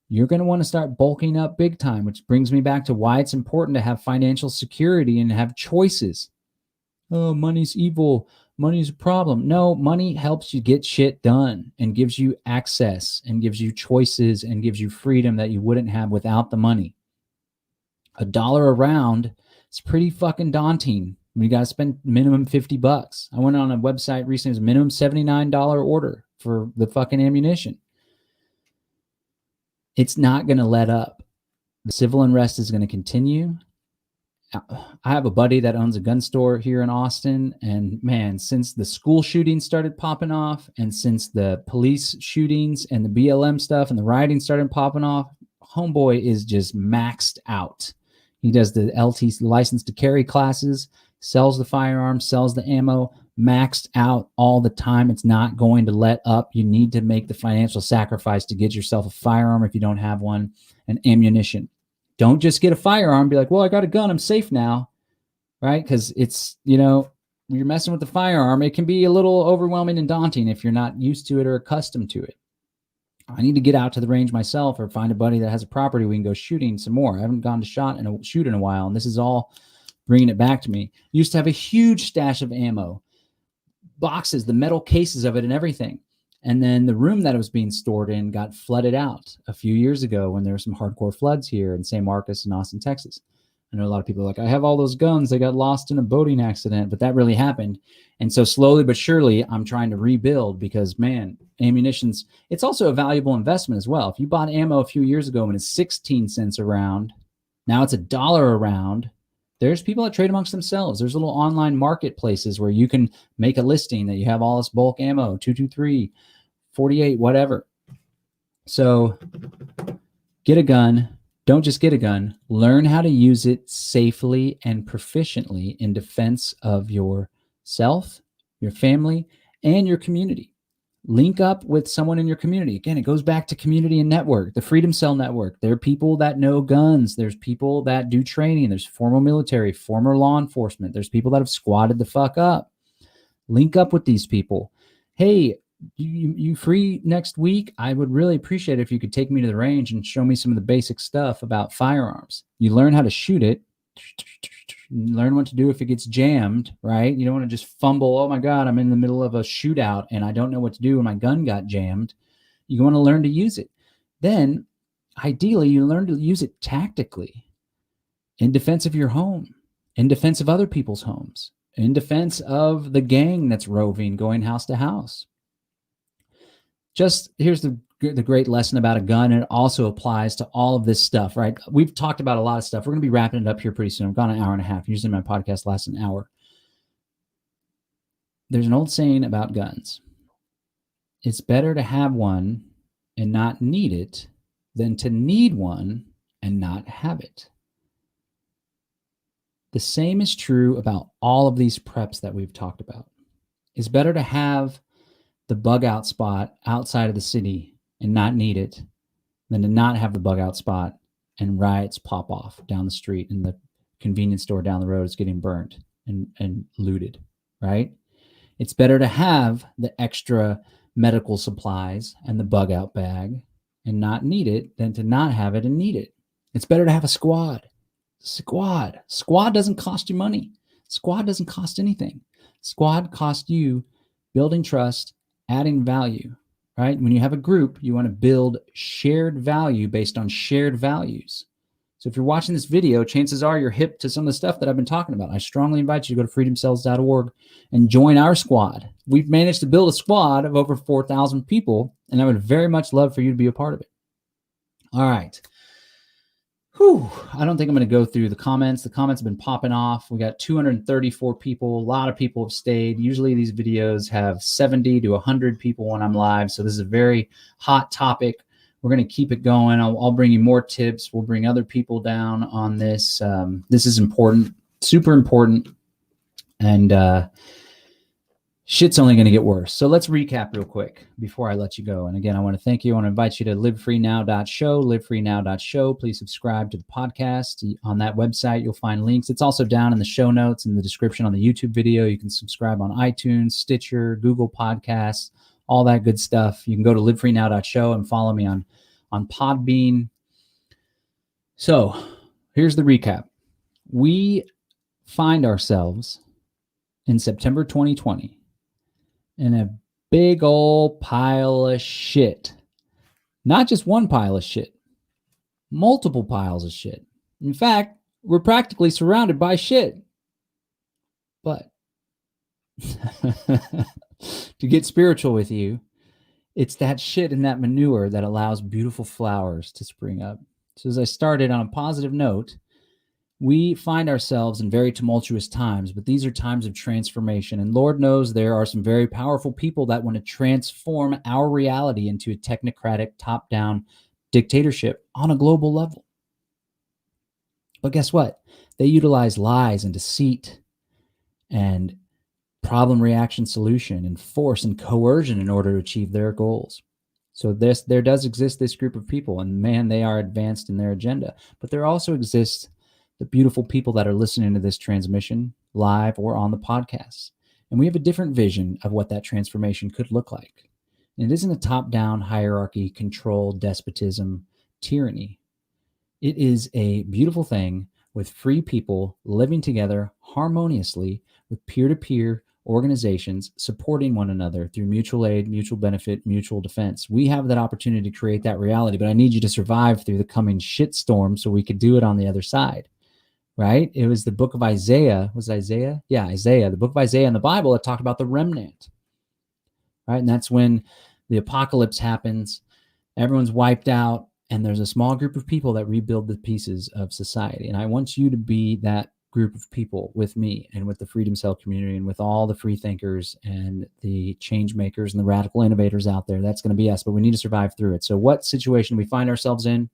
You're going to want to start bulking up big time, which brings me back to why it's important to have financial security and have choices. Oh, money's evil. Money's a problem. No, money helps you get shit done and gives you access and gives you choices and gives you freedom that you wouldn't have without the money. $1 a round, it's pretty fucking daunting. You got to spend minimum $50. I went on a website recently, it was a minimum $79 order for the fucking ammunition. It's not going to let up. The civil unrest is going to continue. I have a buddy that owns a gun store here in Austin, and man, since the school shootings started popping off, and since the police shootings and the BLM stuff and the rioting started popping off, homeboy is just maxed out. He does the LT license to carry classes, sells the firearms, sells the ammo, maxed out all the time. It's not going to let up. You need to make the financial sacrifice to get yourself a firearm if you don't have one, and ammunition. Don't just get a firearm and be like, well, I got a gun, I'm safe now, right? Because it's, you're messing with the firearm. It can be a little overwhelming and daunting if you're not used to it or accustomed to it. I need to get out to the range myself or find a buddy that has a property we can go shooting some more. I haven't gone to shoot in a while, and this is all bringing it back to me. Used to have a huge stash of ammo, boxes, the metal cases of it and everything. And then the room that it was being stored in got flooded out a few years ago when there were some hardcore floods here in San Marcos and Austin, Texas. I know a lot of people are like, I have all those guns. They got lost in a boating accident, but that really happened. And so slowly but surely, I'm trying to rebuild because, man, ammunition's, it's also a valuable investment as well. If you bought ammo a few years ago when it's 16 cents a round, now it's $1 a round. There's people that trade amongst themselves. There's little online marketplaces where you can make a listing that you have all this bulk ammo, 223, 48, whatever. So get a gun. Don't just get a gun. Learn how to use it safely and proficiently in defense of yourself, your family, and your community. Link up with someone in your community. Again, it goes back to community and network, the Freedom Cell Network. There are people that know guns. There's people that do training. There's former military, former law enforcement. There's people that have squatted the fuck up. Link up with these people. Hey, you free next week? I would really appreciate it if you could take me to the range and show me some of the basic stuff about firearms. You learn how to shoot it. Learn what to do if it gets jammed, right? You don't want to just fumble. Oh my God, I'm in the middle of a shootout and I don't know what to do when my gun got jammed. You want to learn to use it. Then, ideally, you learn to use it tactically in defense of your home, in defense of other people's homes, in defense of the gang that's roving, going house to house. Just here's the great lesson about a gun, and it also applies to all of this stuff, right? We've talked about a lot of stuff. We're going to be wrapping it up here pretty soon. I've gone an hour and a half. Usually my podcast lasts an hour. There's an old saying about guns. It's better to have one and not need it than to need one and not have it. The same is true about all of these preps that we've talked about. It's better to have the bug out spot outside of the city and not need it than to not have the bug out spot and riots pop off down the street and the convenience store down the road is getting burnt and looted, right? It's better to have the extra medical supplies and the bug out bag and not need it than to not have it and need it. It's better to have a squad. Squad doesn't cost you money. Squad doesn't cost anything. Squad costs you building trust, adding value, right? When you have a group, you want to build shared value based on shared values. So if you're watching this video, chances are you're hip to some of the stuff that I've been talking about. I strongly invite you to go to freedomcells.org and join our squad. We've managed to build a squad of over 4,000 people, and I would very much love for you to be a part of it. All right. I don't think I'm going to go through the comments. The comments have been popping off. We got 234 people. A lot of people have stayed. Usually these videos have 70 to 100 people when I'm live. So this is a very hot topic. We're going to keep it going. I'll bring you more tips. We'll bring other people down on this. This is important, super important. And shit's only going to get worse. So let's recap real quick before I let you go. And again, I want to thank you. I want to invite you to livefreenow.show, livefreenow.show. Please subscribe to the podcast. On that website, you'll find links. It's also down in the show notes in the description on the YouTube video. You can subscribe on iTunes, Stitcher, Google Podcasts, all that good stuff. You can go to livefreenow.show and follow me on Podbean. So here's the recap. We find ourselves in September 2020 in a big old pile of shit. Not just one pile of shit, multiple piles of shit. In fact, we're practically surrounded by shit. But to get spiritual with you, it's that shit and that manure that allows beautiful flowers to spring up. So as I started on a positive note, We find ourselves in very tumultuous times, but these are times of transformation. And Lord knows there are some very powerful people that want to transform our reality into a technocratic, top-down dictatorship on a global level. But guess what? They utilize lies and deceit and problem reaction solution and force and coercion in order to achieve their goals. So there does exist this group of people, and man, they are advanced in their agenda. But there also exists the beautiful people that are listening to this transmission live or on the podcast. And we have a different vision of what that transformation could look like. And it isn't a top-down hierarchy, control, despotism, tyranny. It is a beautiful thing with free people living together harmoniously with peer-to-peer organizations supporting one another through mutual aid, mutual benefit, mutual defense. We have that opportunity to create that reality, but I need you to survive through the coming shitstorm so we could do it on the other side, right? It was the book of Isaiah. Was it Isaiah? Yeah, Isaiah. The book of Isaiah in the Bible that talked about the remnant, right? And that's when the apocalypse happens, everyone's wiped out, and there's a small group of people that rebuild the pieces of society. And I want you to be that group of people with me and with the Freedom Cell community and with all the free thinkers and the change makers and the radical innovators out there. That's going to be us, but we need to survive through it. So what situation we find ourselves in?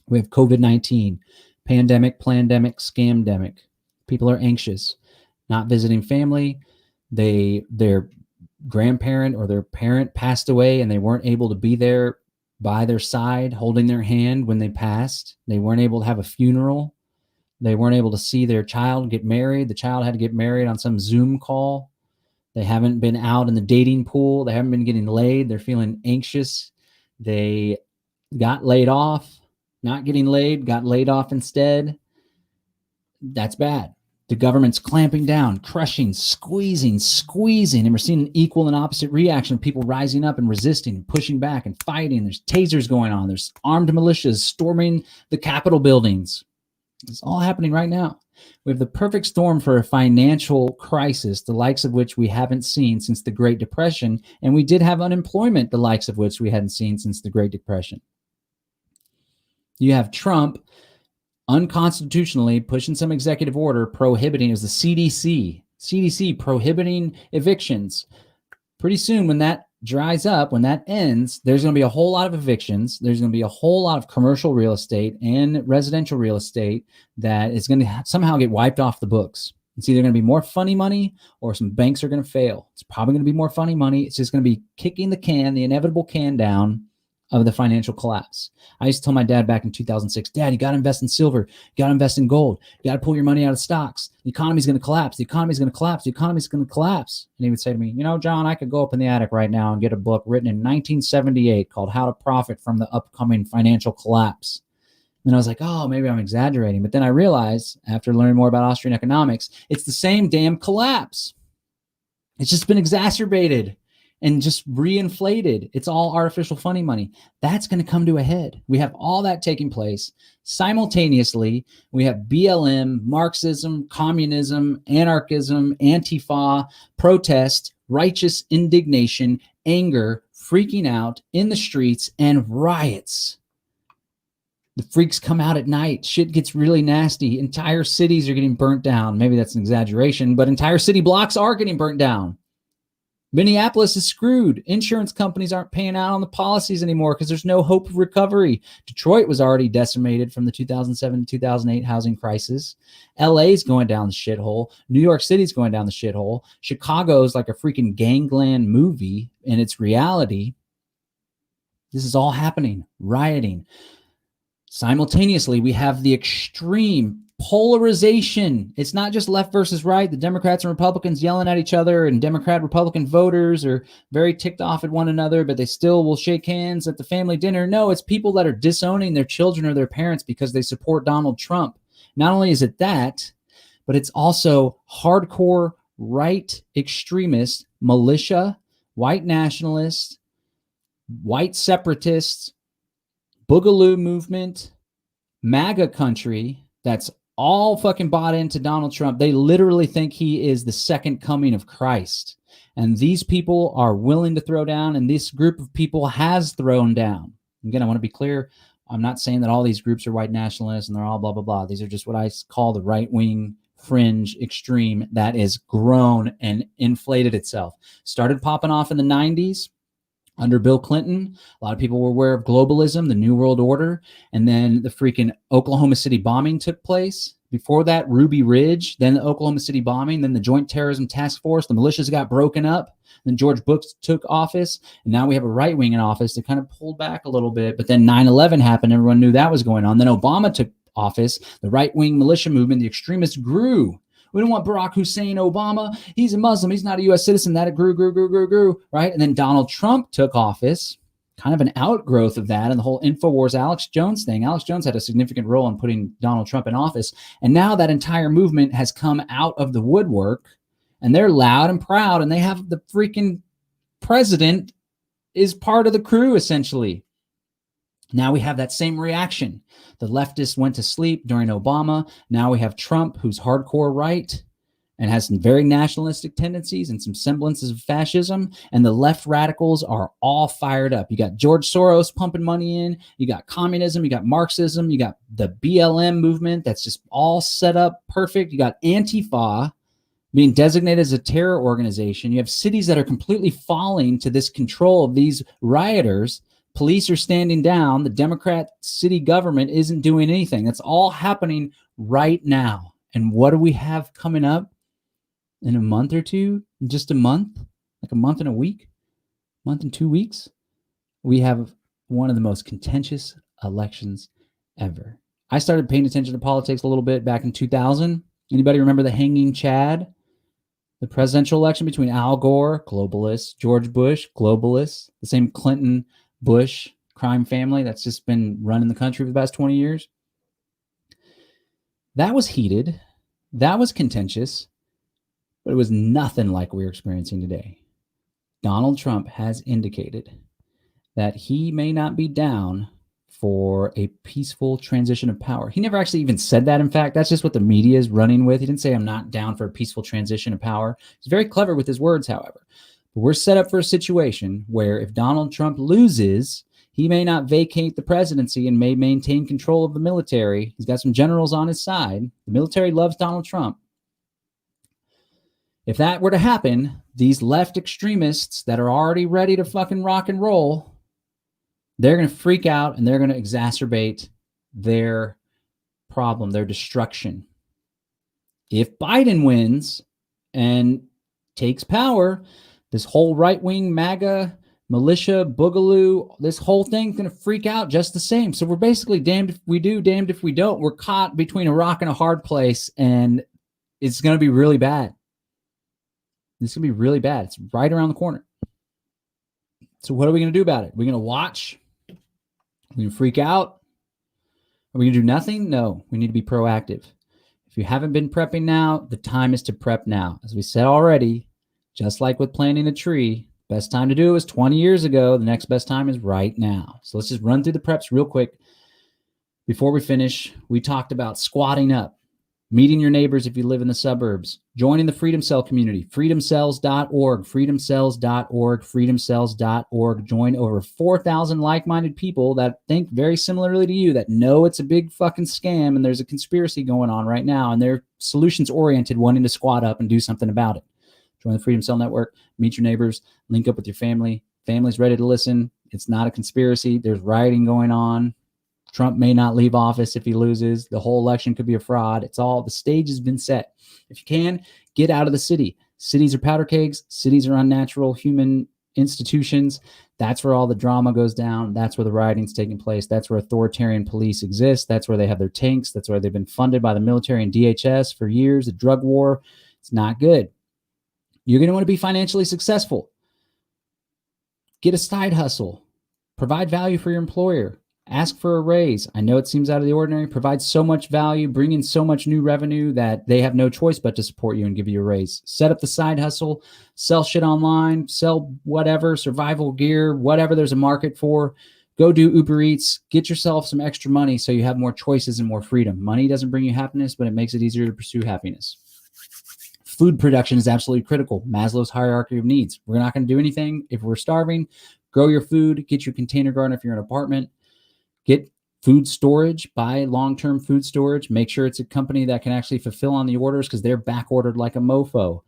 We have COVID-19, pandemic, plandemic, scamdemic. People are anxious, not visiting family. Their grandparent or their parent passed away and they weren't able to be there by their side, holding their hand when they passed. They weren't able to have a funeral. They weren't able to see their child get married. The child had to get married on some Zoom call. They haven't been out in the dating pool. They haven't been getting laid. They're feeling anxious. They got laid off, not getting laid, got laid off instead. That's bad. The government's clamping down, crushing, squeezing, and we're seeing an equal and opposite reaction of people rising up and resisting and pushing back and fighting. There's tasers going on. There's armed militias storming the Capitol buildings. It's all happening right now. We have the perfect storm for a financial crisis, the likes of which we haven't seen since the Great Depression, and we did have unemployment, the likes of which we hadn't seen since the Great Depression. You have Trump unconstitutionally pushing some executive order prohibiting, as the CDC prohibiting evictions. Pretty soon, when that dries up, when that ends, there's going to be a whole lot of evictions. There's going to be a whole lot of commercial real estate and residential real estate that is going to somehow get wiped off the books. It's either going to be more funny money or some banks are going to fail. It's probably going to be more funny money. It's just going to be kicking the inevitable can down of the financial collapse. I used to tell my dad back in 2006, Dad, you got to invest in silver. You got to invest in gold. You got to pull your money out of stocks. The economy's going to collapse. The economy's going to collapse. The economy's going to collapse. And he would say to me, John, I could go up in the attic right now and get a book written in 1978 called How to Profit from the Upcoming Financial Collapse. And I was like, oh, maybe I'm exaggerating. But then I realized, after learning more about Austrian economics, it's the same damn collapse. It's just been exacerbated and just reinflated. It's all artificial funny money. That's going to come to a head. We have all that taking place simultaneously. We have BLM, Marxism, communism, anarchism, Antifa, protest, righteous indignation, anger, freaking out in the streets, and riots. The freaks come out at night. Shit gets really nasty. Entire cities are getting burnt down. Maybe that's an exaggeration, but entire city blocks are getting burnt down. Minneapolis is screwed. Insurance companies aren't paying out on the policies anymore because there's no hope of recovery. Detroit was already decimated from the 2007 to 2008 housing crisis. LA is going down the shithole. New York City is going down the shithole. Chicago is like a freaking gangland movie in its reality. This is all happening, rioting. Simultaneously, we have the extreme polarization. It's not just left versus right. The Democrats and Republicans yelling at each other, and Democrat-Republican voters are very ticked off at one another, but they still will shake hands at the family dinner. No, it's people that are disowning their children or their parents because they support Donald Trump. Not only is it that, but it's also hardcore right extremists, militia, white nationalists, white separatists, Boogaloo movement, MAGA country that's all fucking bought into Donald Trump. They literally think he is the second coming of Christ. And these people are willing to throw down, and this group of people has thrown down. Again, I want to be clear. I'm not saying that all these groups are white nationalists and they're all blah, blah, blah. These are just what I call the right-wing fringe extreme that is grown and inflated itself. Started popping off in the 90s under Bill Clinton. A lot of people were aware of globalism, the New World Order, and then the freaking Oklahoma City bombing took place. Before that, Ruby Ridge, then the Oklahoma City bombing, then the Joint Terrorism Task Force, the militias got broken up, then George Bush took office, and now we have a right wing in office that kind of pulled back a little bit. But then 9/11 happened, everyone knew that was going on. Then Obama took office, the right wing militia movement, the extremists grew. We don't want Barack Hussein Obama. He's a Muslim. He's not a U.S. citizen. That grew, right? And then Donald Trump took office, kind of an outgrowth of that and the whole InfoWars Alex Jones thing. Alex Jones had a significant role in putting Donald Trump in office. And now that entire movement has come out of the woodwork, and they're loud and proud, and they have the freaking president is part of the crew, essentially. Now we have that same reaction. The leftists went to sleep during Obama. Now we have Trump, who's hardcore right and has some very nationalistic tendencies and some semblances of fascism. And the left radicals are all fired up. You got George Soros pumping money in. You got communism. You got Marxism. You got the BLM movement that's just all set up perfect. You got Antifa being designated as a terror organization. You have cities that are completely falling to this control of these rioters. Police are standing down. The Democrat city government isn't doing anything. That's all happening right now. And what do we have coming up in a month or two? In just a month? Like a month and a week? Month and 2 weeks? We have one of the most contentious elections ever. I started paying attention to politics a little bit back in 2000. Anybody remember the Hanging Chad? The presidential election between Al Gore, globalist, George Bush, globalist, the same Clinton Bush crime family that's just been running the country for the past 20 years. That was heated. That was contentious, but it was nothing like we're experiencing today. Donald Trump has indicated that he may not be down for a peaceful transition of power. He never actually even said that. In fact, that's just what the media is running with. He didn't say, I'm not down for a peaceful transition of power. He's very clever with his words, however. But we're set up for a situation where if Donald Trump loses, he may not vacate the presidency and may maintain control of the military. He's got some generals on his side. The military loves Donald Trump. If that were to happen, these left extremists that are already ready to fucking rock and roll, they're going to freak out and they're going to exacerbate their problem, their destruction. If Biden wins and takes power, this whole right-wing MAGA, militia, boogaloo, this whole thing's going to freak out just the same. So we're basically damned if we do, damned if we don't. We're caught between a rock and a hard place, and it's going to be really bad. It's going to be really bad. It's right around the corner. So what are we going to do about it? We're going to watch? Are we going to freak out? Are we going to do nothing? No, we need to be proactive. If you haven't been prepping now, the time is to prep now. As we said already, just like with planting a tree, best time to do it was 20 years ago. The next best time is right now. So let's just run through the preps real quick. Before we finish, we talked about squatting up, meeting your neighbors if you live in the suburbs, joining the Freedom Cell community, freedomcells.org, freedomcells.org. Join over 4,000 like-minded people that think very similarly to you, that know it's a big fucking scam and there's a conspiracy going on right now, and they're solutions-oriented, wanting to squat up and do something about it. Join the Freedom Cell Network, meet your neighbors, link up with your family. Family's ready to listen. It's not a conspiracy. There's rioting going on. Trump may not leave office if he loses. The whole election could be a fraud. It's all, the stage has been set. If you can, get out of the city. Cities are powder kegs. Cities are unnatural human institutions. That's where all the drama goes down. That's where the rioting's taking place. That's where authoritarian police exist. That's where they have their tanks. That's where they've been funded by the military and DHS for years. A drug war. It's not good. You're going to want to be financially successful. Get a side hustle. Provide value for your employer. Ask for a raise. I know it seems out of the ordinary. Provide so much value, bring in so much new revenue that they have no choice but to support you and give you a raise. Set up the side hustle. Sell shit online. Sell whatever, survival gear, whatever there's a market for. Go do Uber Eats. Get yourself some extra money so you have more choices and more freedom. Money doesn't bring you happiness, but it makes it easier to pursue happiness. Food production is absolutely critical. Maslow's hierarchy of needs. We're not going to do anything if we're starving. Grow your food. Get your container garden if you're in an apartment. Get Food storage, buy long-term food storage. Make sure it's a company that can actually fulfill on the orders because they're back ordered like a mofo.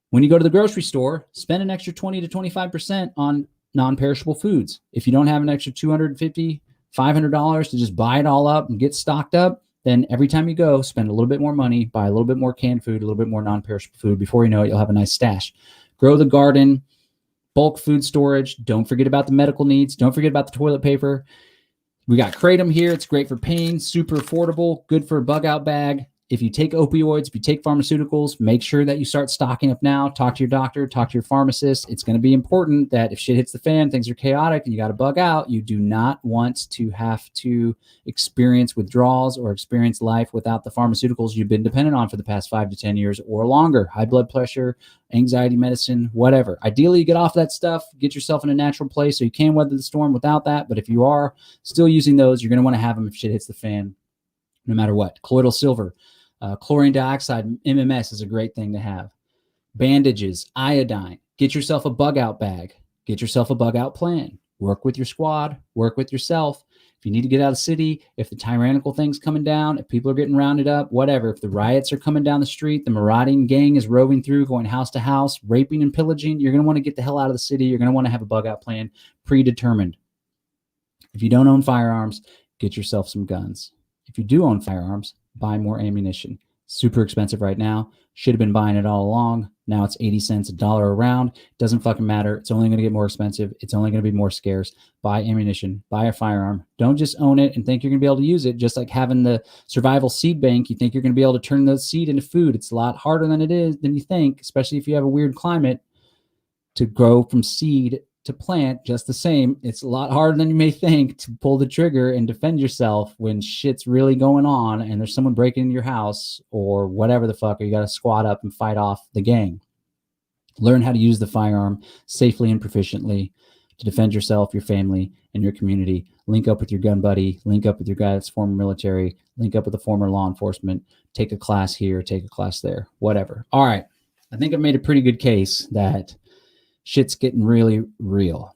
When you go to the grocery store, spend an extra 20 to 25% on non-perishable foods. If you don't have an extra $250, $500 to just buy it all up and get stocked up, then every time you go, spend a little bit more money, buy a little bit more canned food, a little bit more non-perishable food. Before you know it, you'll have a nice stash. Grow the garden, bulk food storage. Don't forget about the medical needs. Don't forget about the toilet paper. We got Kratom here. It's great for pain, super affordable, good for a bug out bag. If you take opioids, if you take pharmaceuticals, make sure that you start stocking up now. Talk to your doctor, talk to your pharmacist. It's going to be important that if shit hits the fan, things are chaotic and you got to bug out, you do not want to have to experience withdrawals or experience life without the pharmaceuticals you've been dependent on for the past 5 to 10 years or longer. High blood pressure, anxiety medicine, whatever. Ideally, you get off that stuff, get yourself in a natural place so you can weather the storm without that. But if you are still using those, you're going to want to have them if shit hits the fan, no matter what. Colloidal silver. Chlorine dioxide, MMS is a great thing to have. Bandages, iodine. Get yourself a bug out bag. Get yourself a bug out plan. Work with your squad. Work with yourself. If you need to get out of the city, if the tyrannical thing's coming down, if people are getting rounded up, whatever, if the riots are coming down the street, the marauding gang is roving through, going house to house, raping and pillaging, you're going to want to get the hell out of the city. You're going to want to have a bug out plan predetermined. If you don't own firearms, get yourself some guns. If you do own firearms, buy more ammunition. Super expensive right now. Should have been buying it all along. Now it's 80 cents, $1 a round. Doesn't fucking matter. It's only going to get more expensive. It's only going to be more scarce. Buy ammunition. Buy a firearm. Don't just own it and think you're going to be able to use it. Just like having the survival seed bank, you think you're going to be able to turn the seed into food. It's a lot harder than you think, especially if you have a weird climate, to grow from seed to plant. Just the same, it's a lot harder than you may think to pull the trigger and defend yourself when shit's really going on and there's someone breaking into your house or whatever the fuck, or you got to squat up and fight off the gang. Learn how to use the firearm safely and proficiently to defend yourself, your family, and your community. Link up with your gun buddy. Link up with your guy that's former military. Link up with a former law enforcement. Take a class here, take a class there, whatever. All right. I think I've made a pretty good case that shit's getting really real,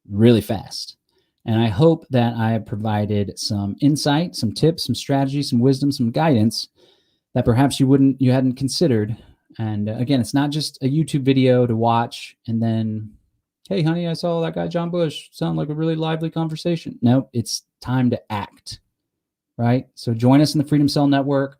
really fast. And I hope that I have provided some insight, some tips, some strategy, some wisdom, some guidance that perhaps you hadn't considered. And again, it's not just a YouTube video to watch and then, hey, honey, I saw that guy, John Bush, sound like a really lively conversation. No, it's time to act, right? So join us in the Freedom Cell Network.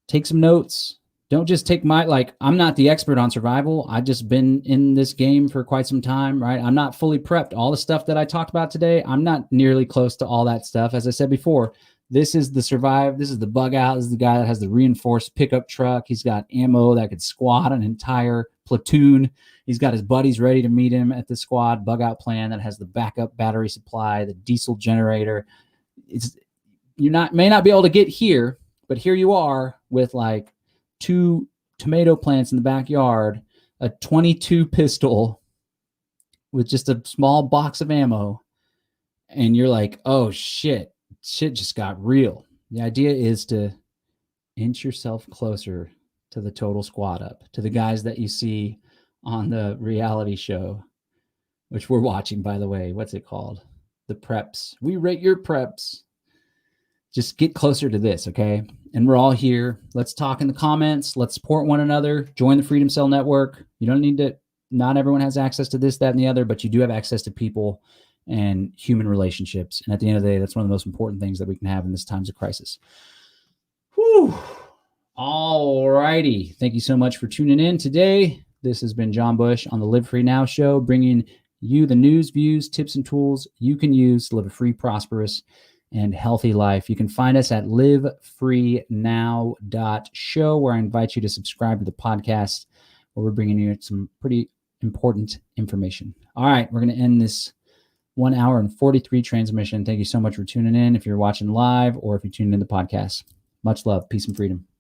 Take some notes. Don't just take I'm not the expert on survival. I've just been in this game for quite some time, right? I'm not fully prepped. All the stuff that I talked about today, I'm not nearly close to all that stuff. As I said before, this is the survive. This is the bug out. This is the guy that has the reinforced pickup truck. He's got ammo that could squad an entire platoon. He's got his buddies ready to meet him at the squad bug out plan that has the backup battery supply, the diesel generator. May not be able to get here, but here you are with 2 tomato plants in the backyard, a 22 pistol with just a small box of ammo. And you're like, oh shit just got real. The idea is to inch yourself closer to the total squad up, to the guys that you see on the reality show, which we're watching, by the way. What's it called? The Preps. We rate your preps. Just get closer to this, okay? And we're all here. Let's talk in the comments. Let's support one another. Join the Freedom Cell Network. You don't need to, not everyone has access to this, that, and the other, but you do have access to people and human relationships. And at the end of the day, that's one of the most important things that we can have in this times of crisis. Whew. All righty. Thank you so much for tuning in today. This has been John Bush on the Live Free Now show, bringing you the news, views, tips, and tools you can use to live a free, prosperous, and healthy life. You can find us at livefreenow.show, where I invite you to subscribe to the podcast, where we're bringing you some pretty important information. All right, we're going to end this 1 hour and 43 transmission. Thank you so much for tuning in. If you're watching live or if you're tuning in the podcast, much love, peace, and freedom.